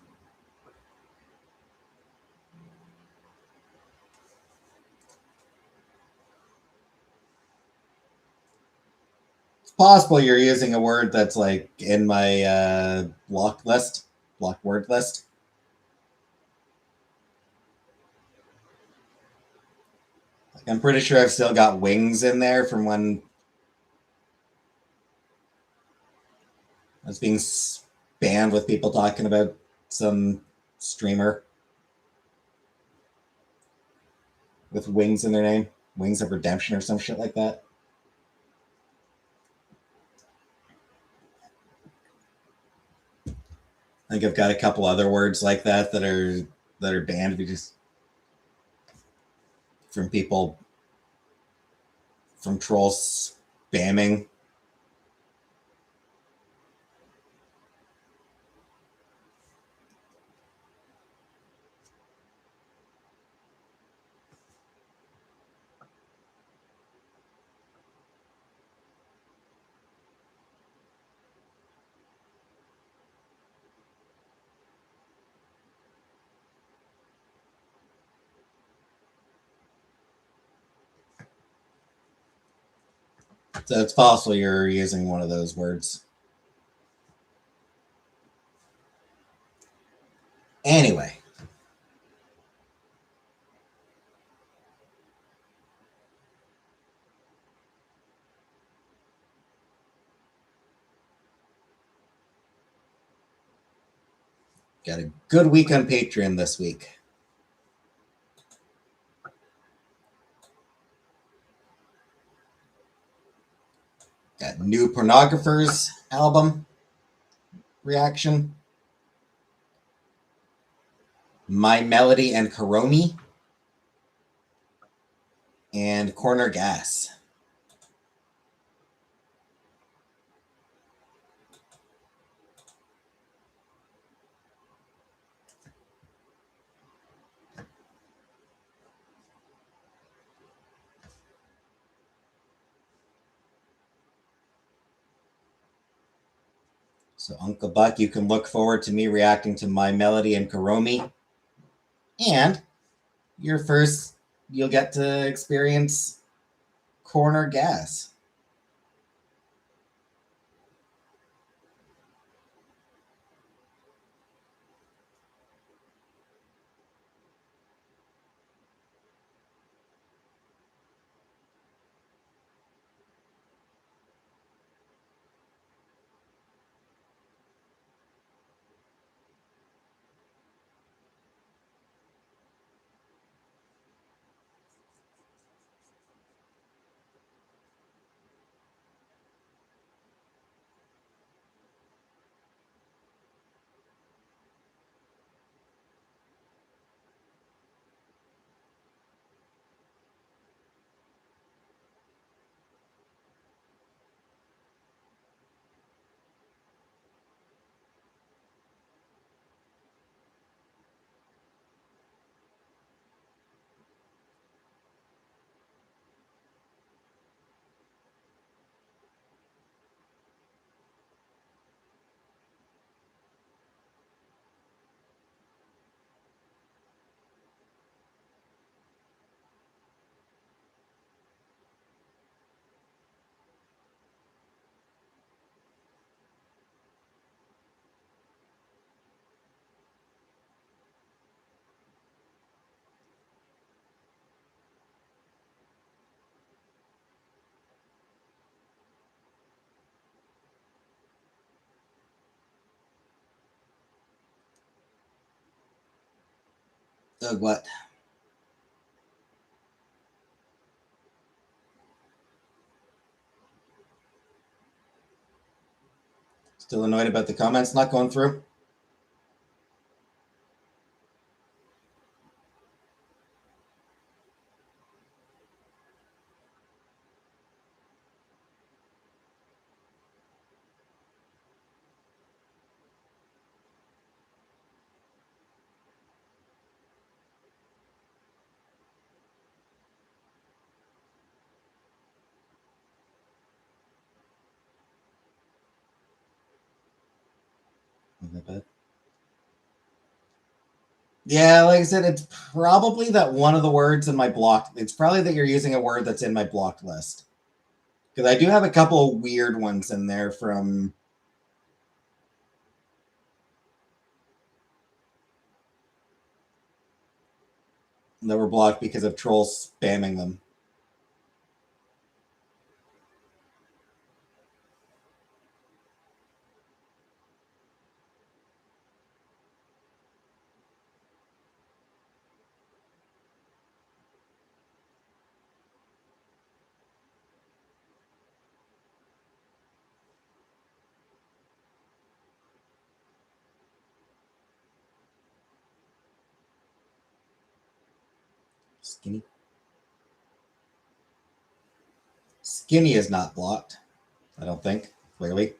It's possible you're using a word that's like in my block word list. Like, I'm pretty sure I've still got wings in there from when I was being spammed with people talking about some streamer with wings in their name, Wings of Redemption or some shit like that. I think I've got a couple other words like that are banned because from people from trolls spamming. So it's possible you're using one of those words. Anyway, got a good week on Patreon this week. Got new Pornographers album reaction. My Melody and Kuromi. And Corner Gas. So, Uncle Buck, you can look forward to me reacting to My Melody and Kuromi. And you'll get to experience Corner Gas. What? Still annoyed about the comments not going through? Yeah, like I said, it's probably that one of the words in my blocked. It's probably that you're using a word that's in my blocked list. Because I do have a couple of weird ones in there from that were blocked because of trolls spamming them. Skinny. Skinny is not blocked. I don't think, clearly.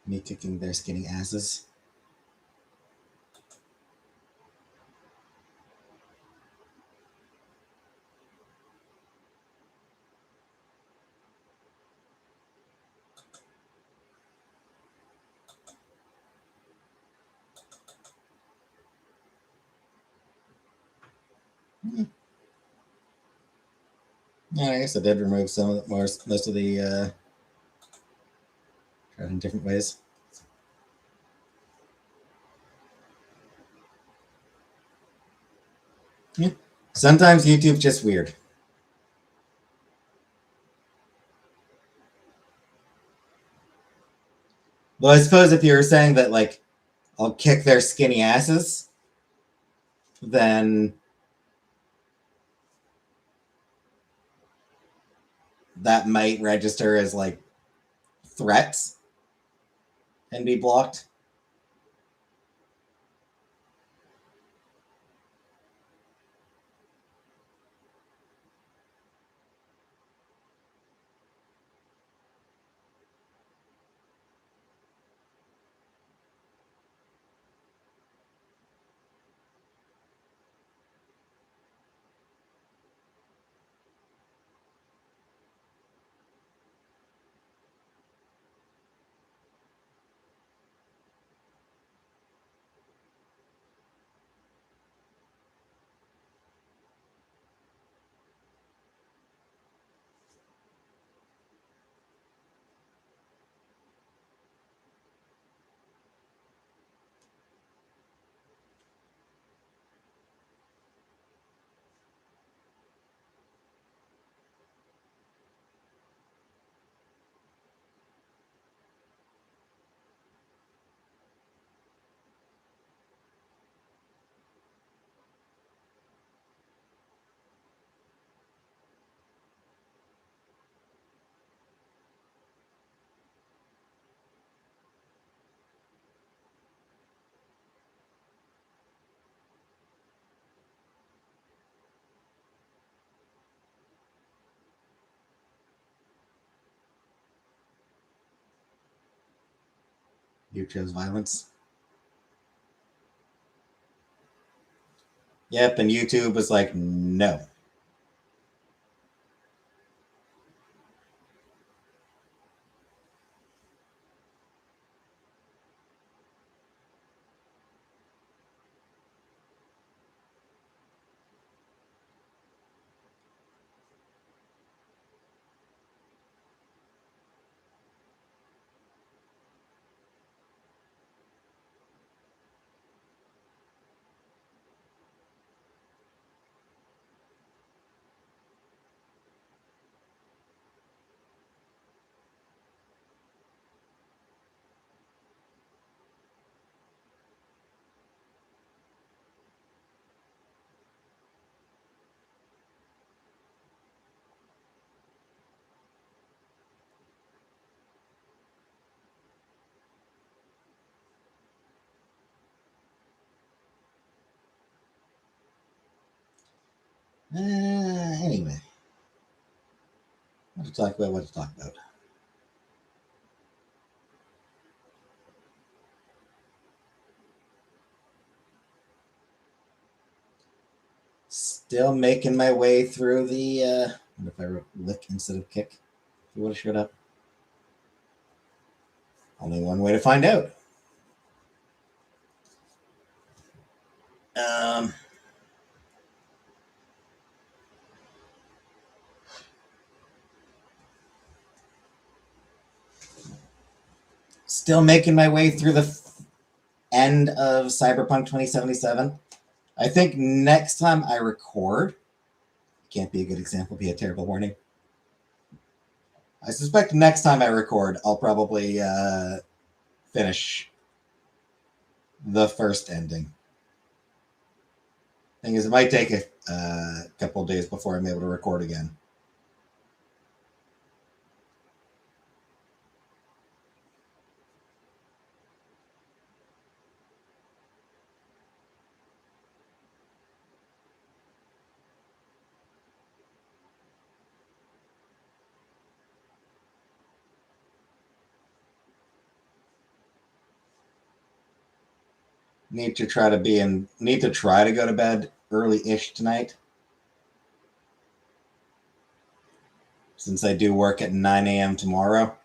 Me kicking their skinny asses. Yeah, I guess I did remove some of the, most of the in different ways. Yeah. Sometimes YouTube's just weird. Well, I suppose if you were saying that, like, I'll kick their skinny asses, then that might register as, like, threats and be blocked. You chose violence. Yep, and YouTube was like, no. Anyway, what to talk about? What to talk about? Still making my way through the. What if I wrote lick instead of kick? If you would have showed up. Only one way to find out. Um, Still making my way through the end of Cyberpunk 2077. I think next time I record, can't be a good example, be a terrible warning. I suspect next time I record, I'll probably finish the first ending. Thing is, it might take a couple of days before I'm able to record again. Need to try to go to bed early-ish tonight, since I do work at 9 a.m. tomorrow.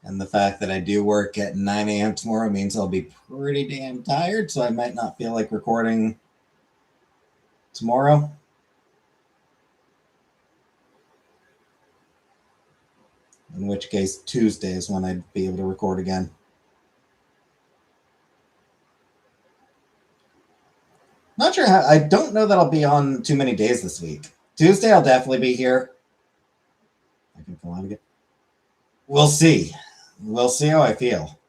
And the fact that I do work at 9 a.m. tomorrow means I'll be pretty damn tired, so I might not feel like recording tomorrow. In which case, Tuesday is when I'd be able to record again. Not sure how. I don't know that I'll be on too many days this week. Tuesday, I'll definitely be here. I can come on again. We'll see. We'll see how I feel.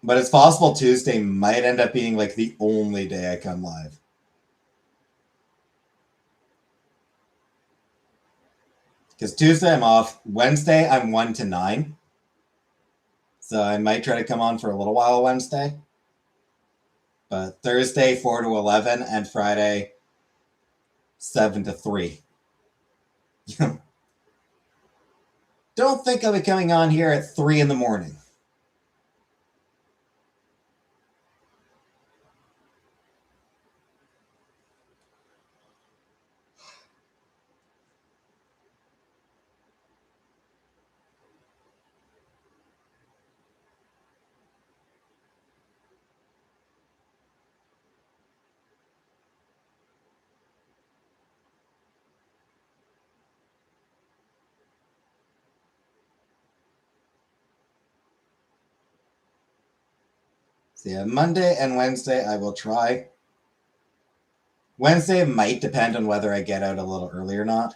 But it's possible Tuesday might end up being like the only day I come live. Because Tuesday I'm off. Wednesday I'm 1 to 9. So I might try to come on for a little while Wednesday. But Thursday 4 to 11 and Friday 7 to 3. Don't think I'll be coming on here at 3 in the morning. So yeah, Monday and Wednesday I will try. Wednesday might depend on whether I get out a little early or not.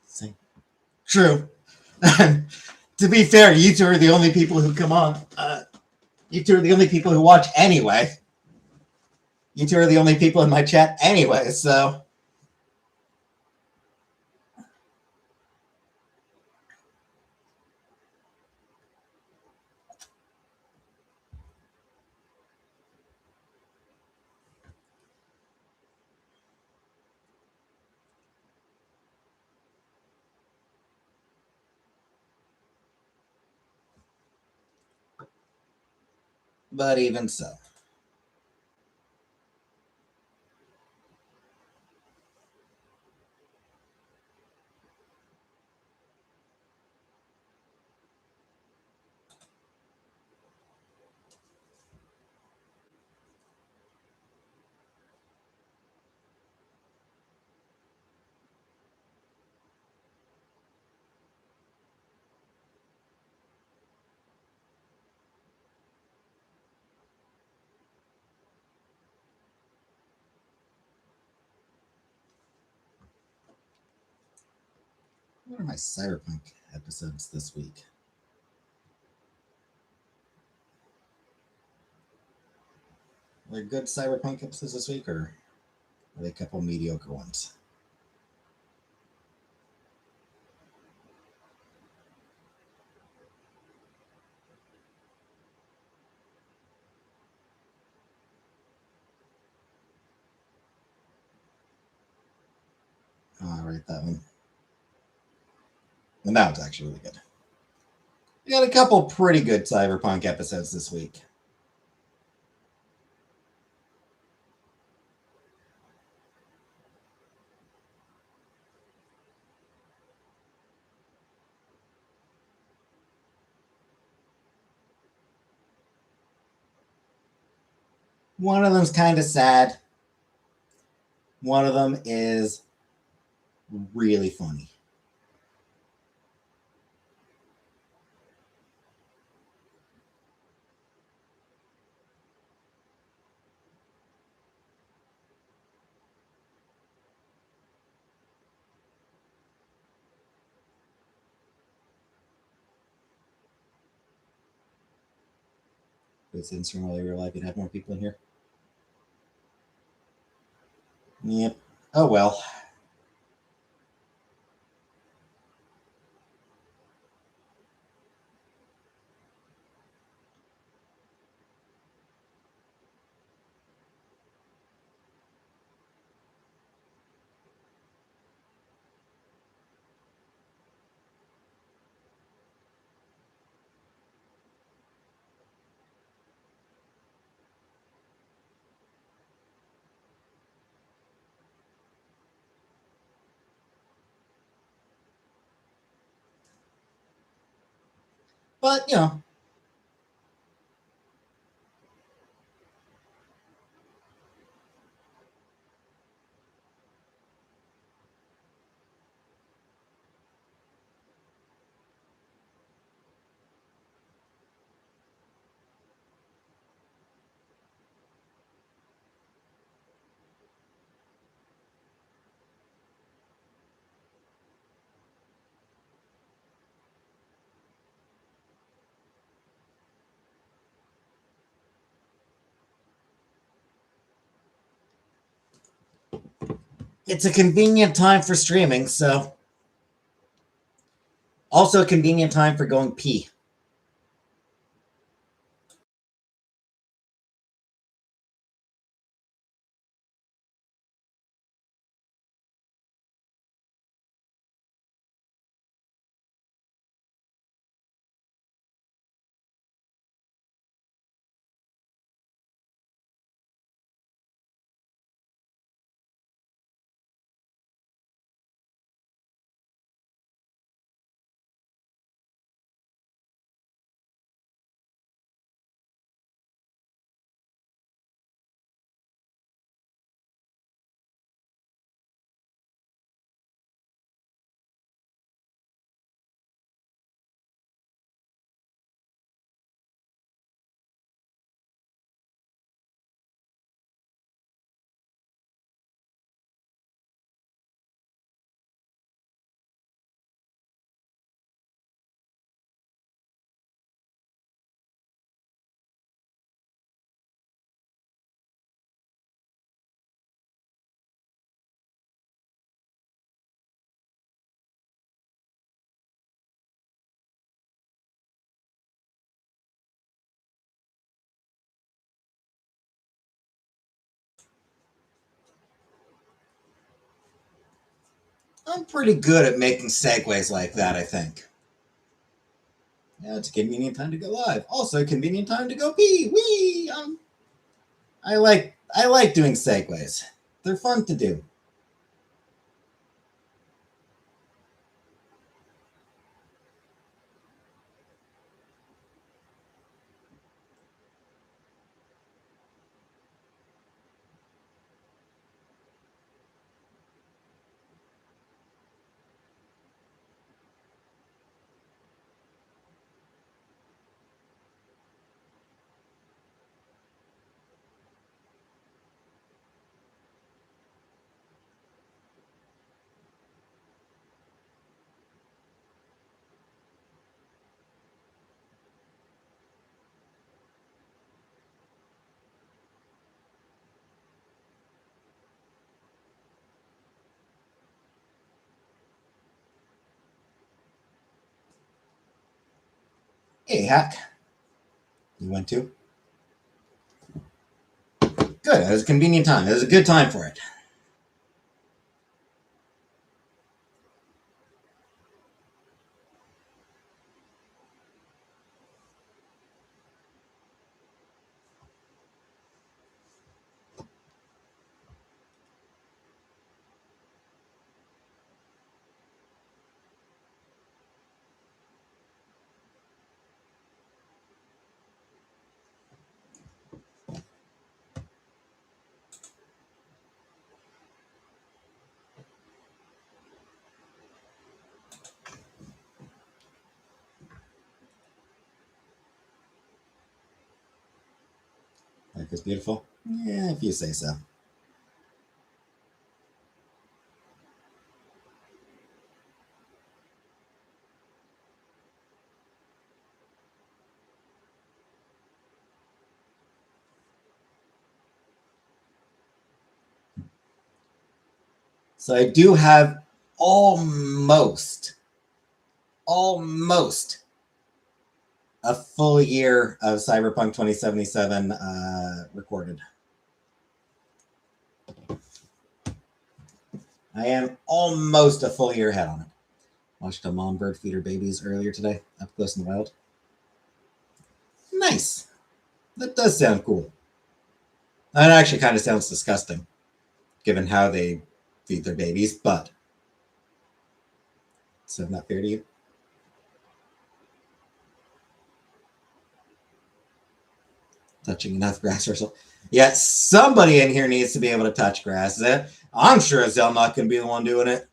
See? True. To be fair, you two are the only people who come on. You two are the only people who watch anyway. You two are the only people in my chat anyway, so. But even so. What are my Cyberpunk episodes this week? Are there good Cyberpunk episodes this week, or are they a couple mediocre ones? Oh, I write that one. And that was actually really good. We got a couple pretty good Cyberpunk episodes this week. One of them's kind of sad. One of them is really funny. It's instant while you realize you'd have more people in here. Yep. Oh well. But, you know, it's a convenient time for streaming, so. Also a convenient time for going pee. I'm pretty good at making segues like that, I think. Yeah, it's a convenient time to go live. Also, a convenient time to go pee. Wee. I like doing segues. They're fun to do. Hey, Hack. You went to? Good. It was a convenient time. It was a good time for it. Life is beautiful. Yeah, if you say so. So I do have almost, almost a full year of Cyberpunk 2077 recorded. I am almost a full year ahead on it. Watched a mom bird feed her babies earlier today, up close in the wild. Nice. That does sound cool. That actually kind of sounds disgusting, given how they feed their babies, but so not fair to you. Touching enough grass or so. Yeah, somebody in here needs to be able to touch grass. I'm sure as hell not going to be the one doing it.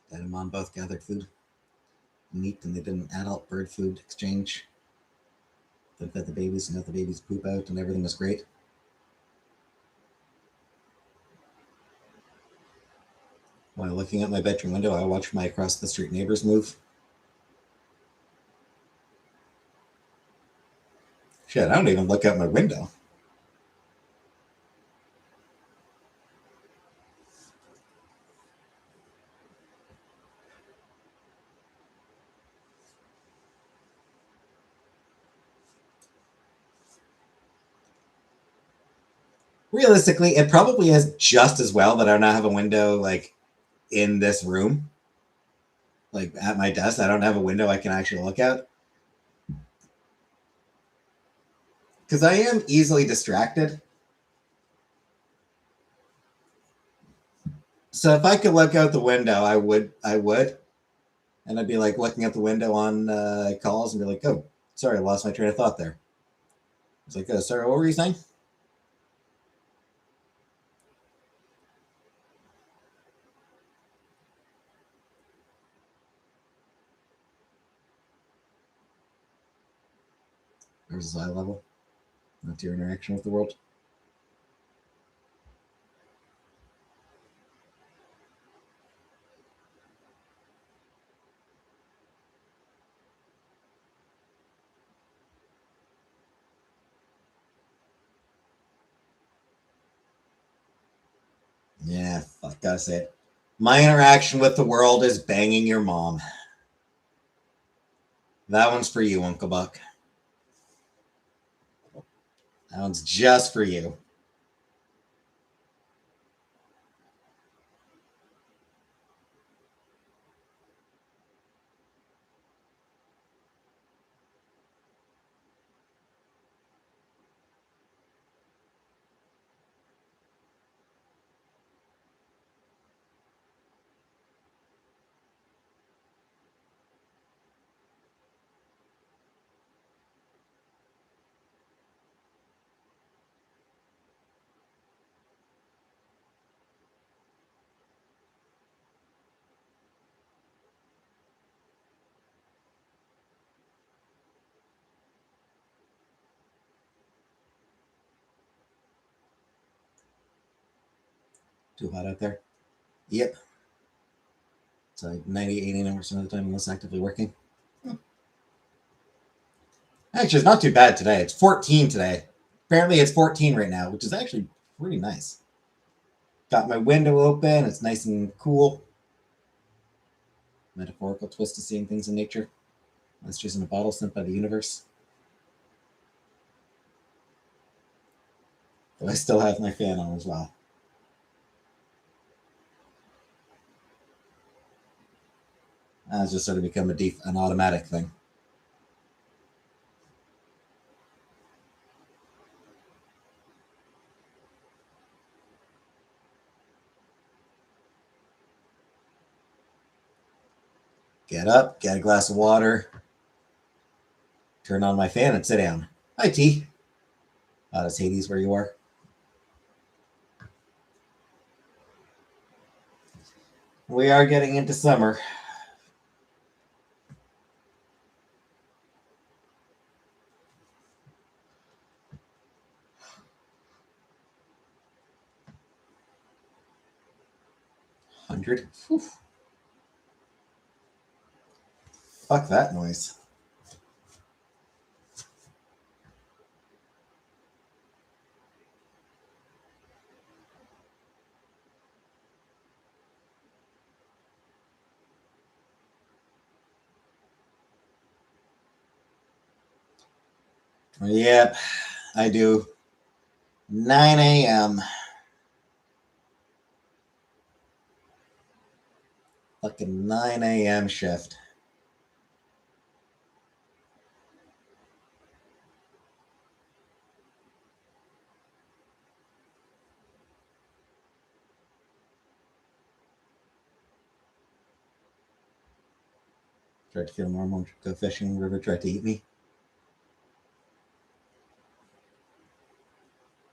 Dad and mom both gathered food, meat, and they did an adult bird food exchange. They fed the babies and got the babies poop out, and everything was great. While looking out my bedroom window, I watched my across the street neighbors move. Shit, I don't even look out my window. Realistically, it probably is just as well that I don't have a window like in this room, like at my desk. I don't have a window I can actually look at because I am easily distracted. So if I could look out the window, I would. And I'd be like looking at the window on calls and be like, "Oh, sorry, I lost my train of thought there." It's like, "Oh, sorry, what were you saying?" There's eye level. That's your interaction with the world. Yeah, fuck, gotta say it. My interaction with the world is banging your mom. That one's for you, Uncle Buck. That one's just for you. Too hot out there? Yep. It's like 90, 89% of the time less actively working. Actually, it's not too bad today. It's 14 today. Apparently, it's 14 right now, which is actually pretty nice. Got my window open. It's nice and cool. Metaphorical twist to seeing things in nature. Monsters in a bottle sent by the universe. But I still have my fan on as well. That's just sort of become an automatic thing. Get up, get a glass of water, turn on my fan, and sit down. Hi, T. Does Hades where you are? We are getting into summer. Hundred. Fuck that noise. Yep, I do. 9 a.m. Fucking 9 a.m. shift. Tried to feel normal, go fishing, river tried to eat me.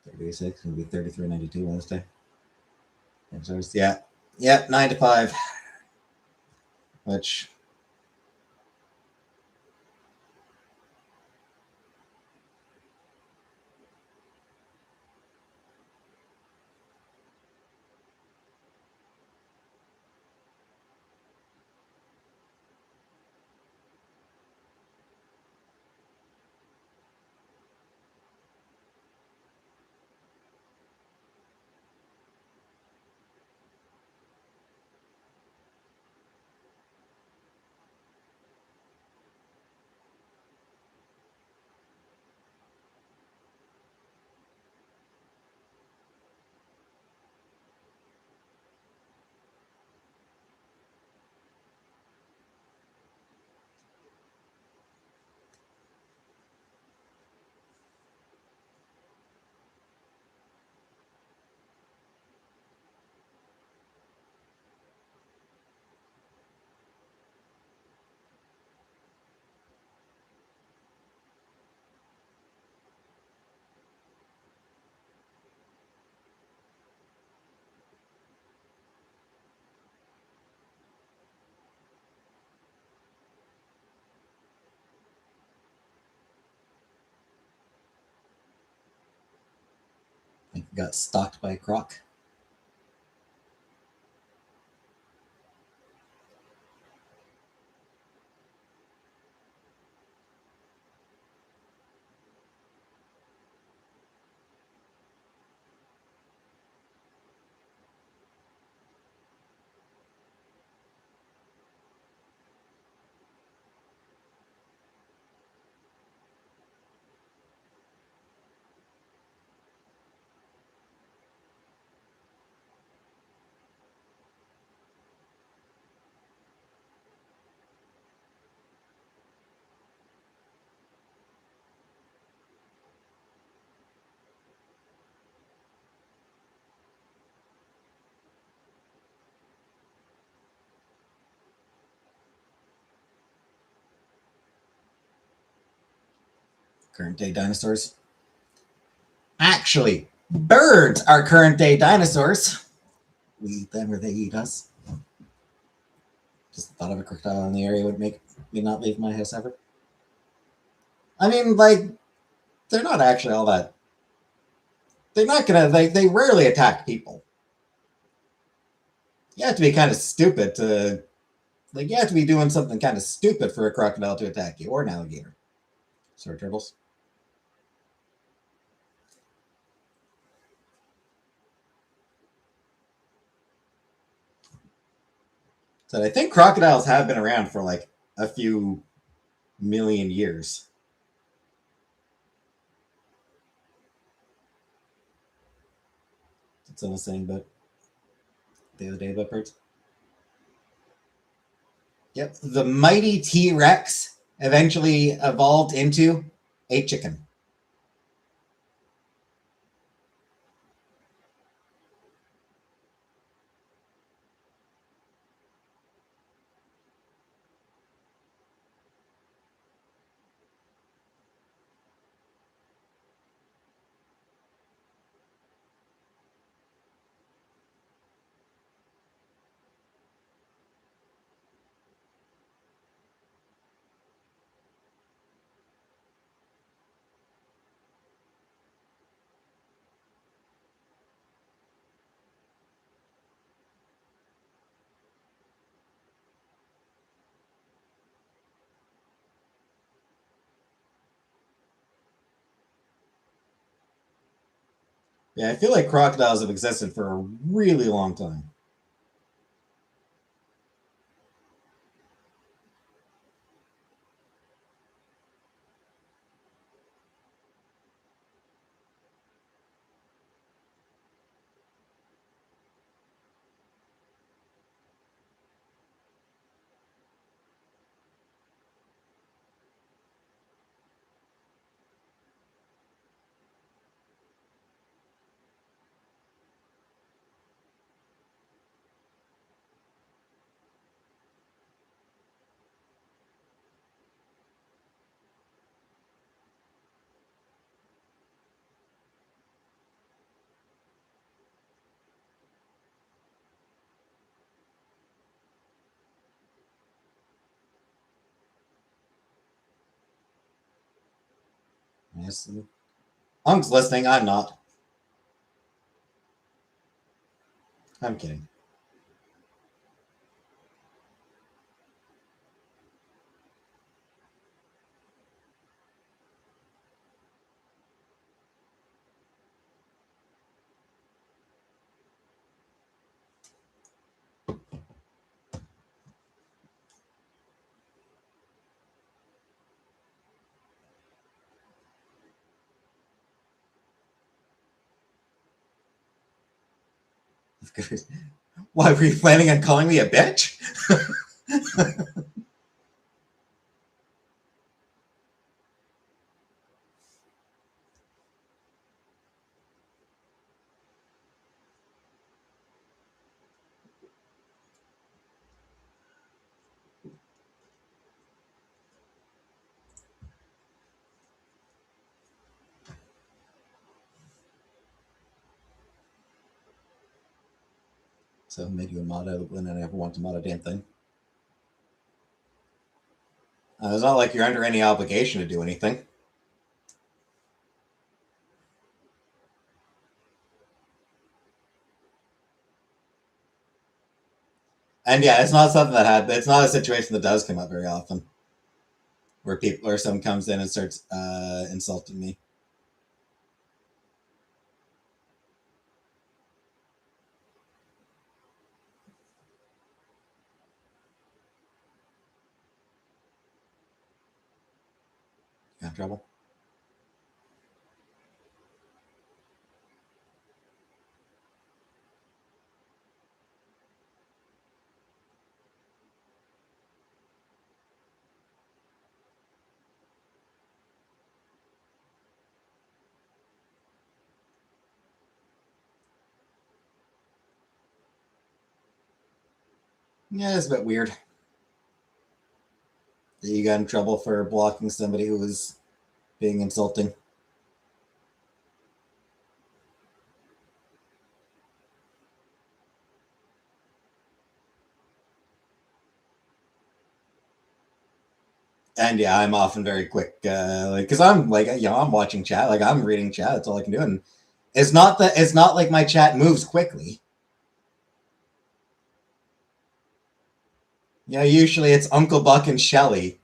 36, gonna be 33.92 Wednesday. Yeah. Yep, 9 to 5. Which, got stalked by a croc. Current day dinosaurs. Actually, birds are current day dinosaurs. We eat them or they eat us. Just the thought of a crocodile in the area would make me not leave my house ever. I mean, like, they're not actually all that. They're not gonna, they rarely attack people. You have to be kind of stupid to, like, you have to be doing something kind of stupid for a crocodile to attack you, or an alligator. Sorry, turtles. So I think crocodiles have been around for like a few million years. That's what I was saying about the other day about birds. Yep. The mighty T Rex eventually evolved into a chicken. Yeah, I feel like crocodiles have existed for a really long time. Yes. Unc's listening. I'm not. I'm kidding. Why were you planning on calling me a bitch? So I made you a mod when I never want to mod a damn thing. It's not like you're under any obligation to do anything. And yeah, it's not something that had. It's not a situation that does come up very often, where people or someone comes in and starts insulting me. Got trouble. Yeah, it's a bit weird that you got in trouble for blocking somebody who was being insulting. And yeah, I'm often very quick, like because I'm like I'm watching chat, like I'm reading chat. That's all I can do, and it's not like my chat moves quickly. Usually it's Uncle Buck and Shelly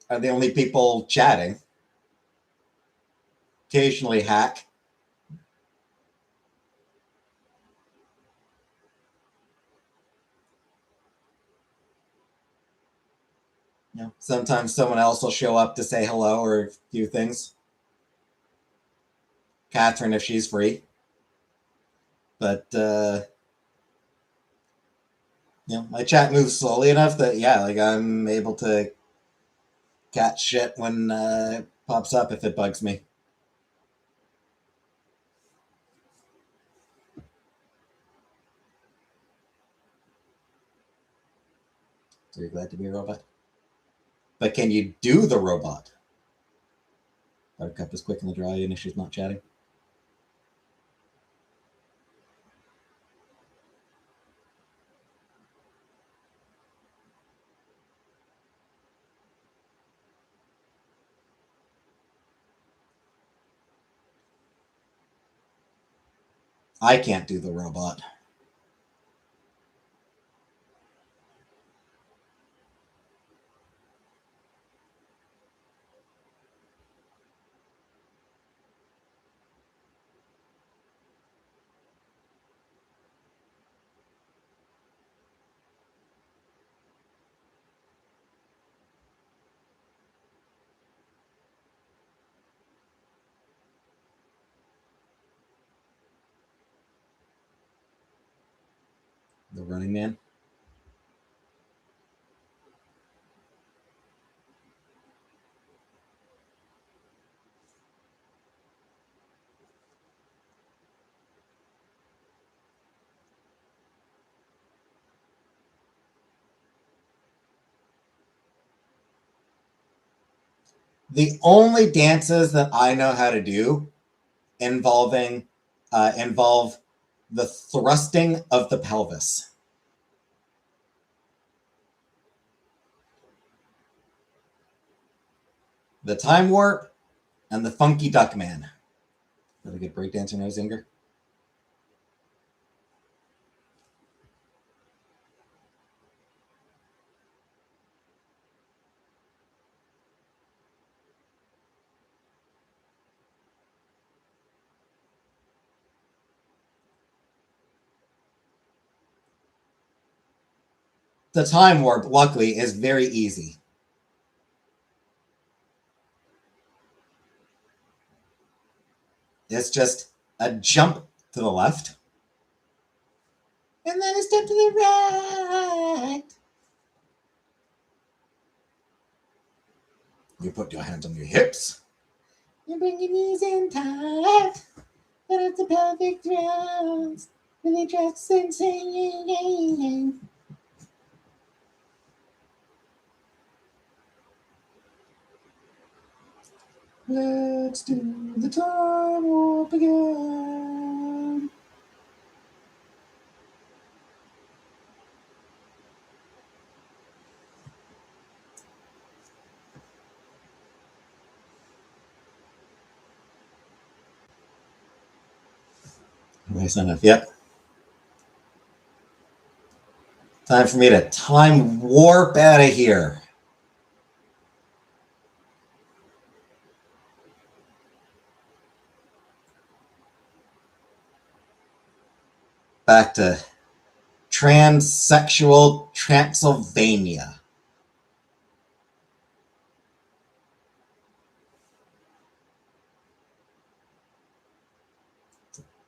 are the only people chatting. Occasionally Hack. Sometimes someone else will show up to say hello or a few things. Catherine, if she's free. But my chat moves slowly enough that like I'm able to catch shit when it pops up if it bugs me. So you're glad to be a robot. But can you do the robot? Buttercup is quick in the draw even if she's not chatting. I can't do the robot. The Running Man. The only dances that I know how to do involve the thrusting of the pelvis. The Time Warp and the Funky Duck Man. Really good breakdancer, no zinger. The Time Warp, luckily, is very easy. It's just a jump to the left, and then a step to the right. You put your hands on your hips. You bring your knees in tight. But it's a perfect round. Really just insane. Let's do the time warp again. Nice enough. Yep. Time for me to time warp out of here. Back to transsexual Transylvania.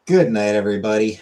Good night, everybody.